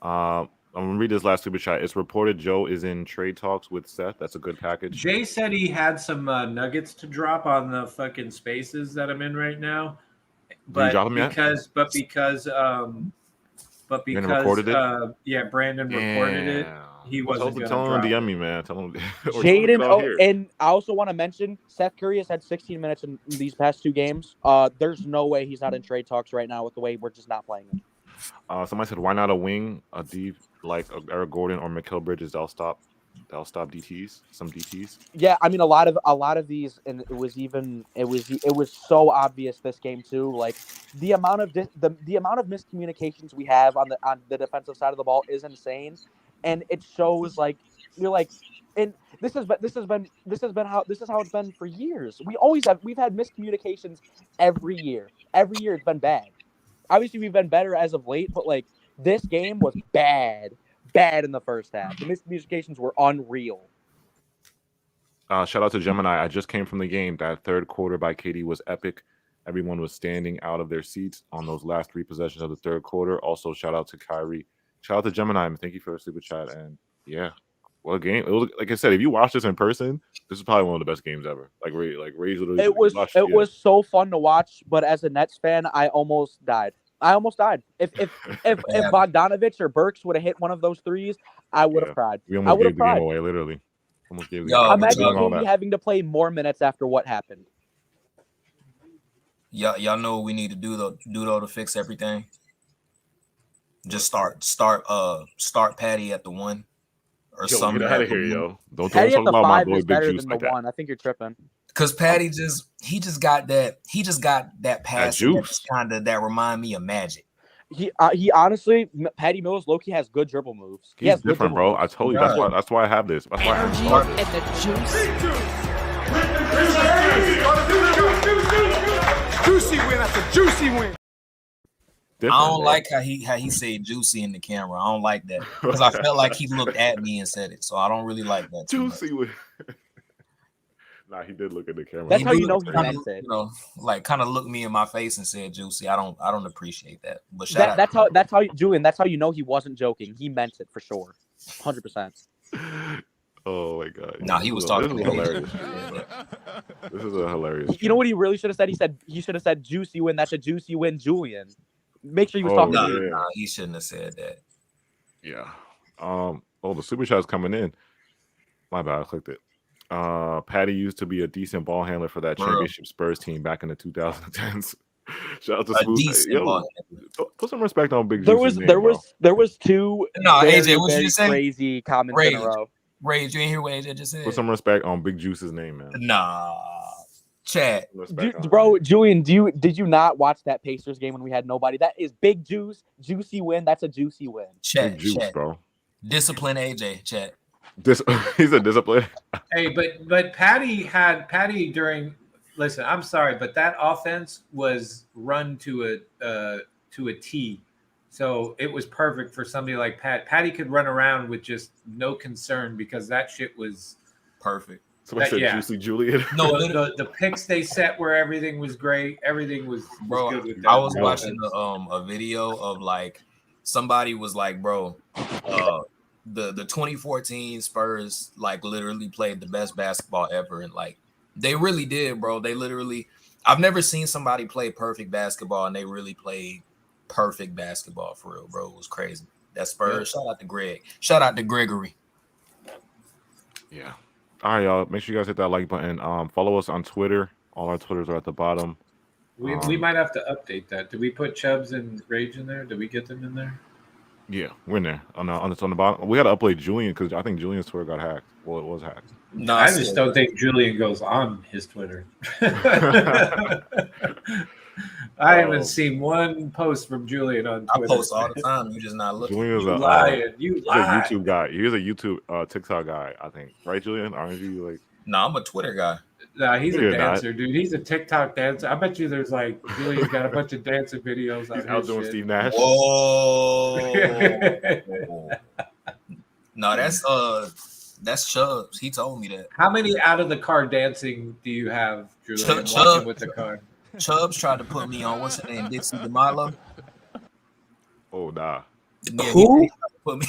I'm gonna read this last super chat. It's reported Joe is in trade talks with Seth. That's a good package. Jay said he had some nuggets to drop on the fucking spaces that I'm in right now, but because Brandon recorded it. He wasn't going to tell him to DM me, man. Tell him. Jaden, and I also want to mention Seth Curry has had 16 minutes in these past 2 games. There's no way he's not in trade talks right now with the way we're just not playing him. Somebody said, why not a wing, a deep like Eric Gordon or Mikal Bridges? They'll stop DTs, some DTs. Yeah, I mean a lot of these, and it was so obvious this game too. Like the amount of miscommunications we have on the defensive side of the ball is insane. And it shows like you're like, and this has been how it's been for years. We've had miscommunications every year. Every year it's been bad. Obviously we've been better as of late, but like this game was bad in the first half. The miscommunications were unreal. Shout out to Gemini. I just came from the game. That third quarter by KD was epic. Everyone was standing out of their seats on those last 3 possessions of the third quarter. Also, shout out to Kyrie. Shout out to Gemini. Thank you for the super chat. And yeah, what a game! It was, like I said, if you watch this in person, this is probably one of the best games ever. Like Ray's literally. It was so fun to watch, but as a Nets fan, I almost died. If Bogdanovich or Burks would have hit one of those threes, I would have cried. We almost gave the game away, literally. Almost gave the game. Imagine having to play more minutes after what happened. Y'all know what we need to do though to fix everything. Just start Patty at the 1 or something. Get out of here, yo! Don't Patty talk at the about my 5 boy is Big better Juice than like the that. 1. I think you're tripping. Because Patty just got that pass juice that remind me of Magic. He honestly, Patty Mills low-key has good dribble moves. He's different, bro. I told you that's why I have this. That's why I have this. Juicy win after juicy win. I don't like how he said juicy in the camera. I don't like that because I felt like he looked at me and said it. So I don't really like that. Juicy win. Nah, he did look at the camera. That's how you know he kinda, meant it. You know, like kind of looked me in my face and said, "Juicy, I don't appreciate that." But shout out. That's how Julian. That's how you know he wasn't joking. He meant it for sure, 100%. Oh my god! Nah, he was talking. This is hilarious. This is a hilarious. You know what he really should have said? He should have said juicy win. That's a juicy win, Julian. Make sure he was talking to you. Nah, he shouldn't have said that. Yeah. The super chat's coming in. My bad, I clicked it. Patty used to be a decent ball handler for that championship Spurs team back in the 2010s. Shout out to Smooth. Put some respect on Big Juice's name, there was two. No, AJ, what you just say? Crazy comments in a row. Rage, you ain't hear what AJ just said? Put some respect on Big Juice's name, man. Nah, chat, bro. Julian, did you not watch that Pacers game when we had nobody? That is Big Juice, juicy win. That's a juicy win. Chat, Big Juice, bro. Discipline, AJ, chat. He's a discipline. Hey, but Patty during. Listen, I'm sorry, but that offense was run to a T. So it was perfect for somebody like Pat. Patty could run around with just no concern because that shit was perfect. Somebody said Juicy Julian. No, the picks they set where everything was great. Everything was good with that. I was watching a video of like somebody was like, bro, the 2014 Spurs like literally played the best basketball ever, and like they really did, bro. They literally, I've never seen somebody play perfect basketball, and they really played perfect basketball for real, bro. It was crazy. That Spurs. Shout out to Greg. Shout out to Gregory. Yeah. All right, y'all. Make sure you guys hit that like button. Follow us on Twitter. All our Twitters are at the bottom. We might have to update that. Did we put Chubbs and Rage in there? Did we get them in there? Yeah, we're in there. On the bottom. We got to upload Julian because I think Julian's Twitter got hacked. Well, it was hacked. No, I just don't think Julian goes on his Twitter. I haven't seen one post from Julian on Twitter. I post all the time. You just not looking. Julian's You he's a YouTube guy. He's a YouTube TikTok guy, I think. Right, Julian? Aren't you like? No, I'm a Twitter guy. Nah, he's a dancer, dude. He's a TikTok dancer. I bet you there's like Julian's got a bunch of dancing videos. He's out doing Steve Nash. Whoa. No, that's Chubbs. He told me that. How many out of the car dancing do you have, Julian? Chubbs with the car. Chubbs tried to put me on what's her name, Dixie DeMilo. Oh nah. Yeah, who? Put me,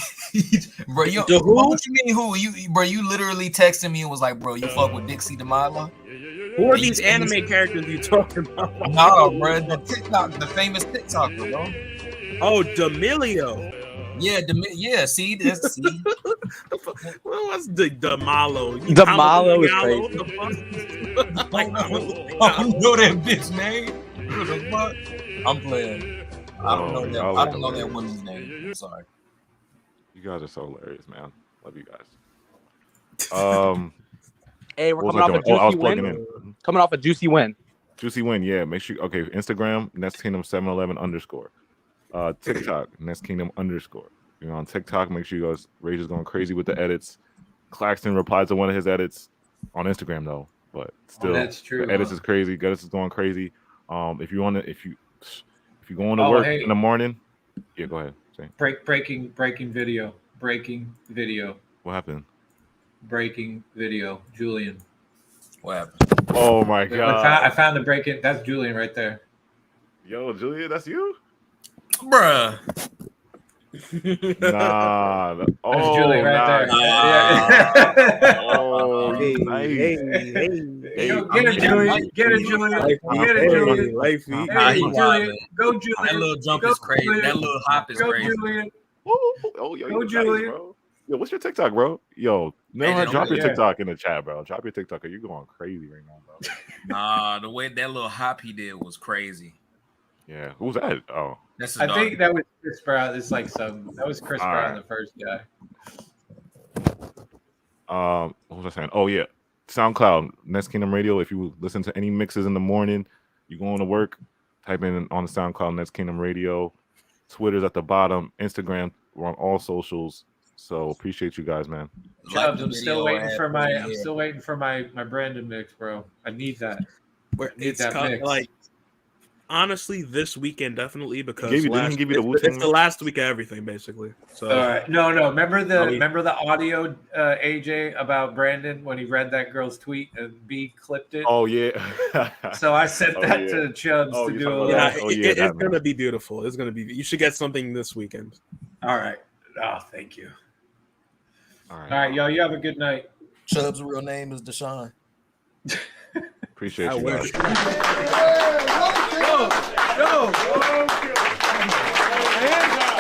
bro. What you mean who? You literally texted me and was like, bro, you fuck with Dixie DeMilo? Who are these anime characters you talking about? No, bro, the famous TikToker, bro. Oh, D'Amelio. Yeah, see. What was the DeMalo? DeMalo is crazy. I don't know that bitch name. What the fuck? I'm playing. I don't know that woman's name. I'm sorry. You guys are so hilarious, man. Love you guys. Hey, we're coming off a juicy win. Coming off a juicy win. Juicy win, yeah. Make sure. Okay, Instagram Nest Kingdom 711 _. TikTok Nest Kingdom _. You know, on TikTok, make sure you guys. Rage is going crazy with the edits. Claxton replied to one of his edits on Instagram though, but still, that's true. The edits is crazy. Edits is going crazy. If you going to work in the morning, yeah, go ahead. Say. Breaking video. What happened? Breaking video. Julian. What happened? Oh my god! I found the break-in. That's Julian right there. Yo, Julian, that's you, bruh. Nah. That's Julian right there. Yeah. Oh, nice. Hey, get it, Julian. Get it, Julian. Hey, Julian. Go, Julian. That little jump is crazy. Julian. That little hop is crazy. Go, Julian. Go, Julian. Nice, yo, what's your TikTok, bro? Yo, drop your TikTok in the chat, bro. Drop your TikTok. You're going crazy right now, bro. Nah, the way that little hop he did was crazy. Yeah, who was that? Oh, I think that was Chris Brown. It's like that was Chris Brown, the first guy. What was I saying? Oh yeah, SoundCloud, Nest Kingdom Radio. If you listen to any mixes in the morning, you going to work, type in on the SoundCloud Nest Kingdom Radio. Twitter's at the bottom. Instagram, we're on all socials. So appreciate you guys, man. Chubbs, I'm still waiting for my Brandon mix, bro. I need that. It's that mix. Like Honestly, this weekend definitely because didn't he give you the Wu-Tang it's the last week of everything basically. So all right, no. Remember the audio, AJ, about Brandon when he read that girl's tweet and B clipped it. Oh yeah. So I sent that to Chubbs to do a little. Yeah, it's gonna be beautiful. It's gonna be. You should get something this weekend. All right. Oh, thank you. All right, y'all. You have a good night. Chubb's real name is Deshaun. Appreciate you guys. Yo.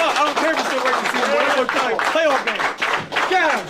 I don't care if you're still waiting to see one more time. Playoff game. Get him.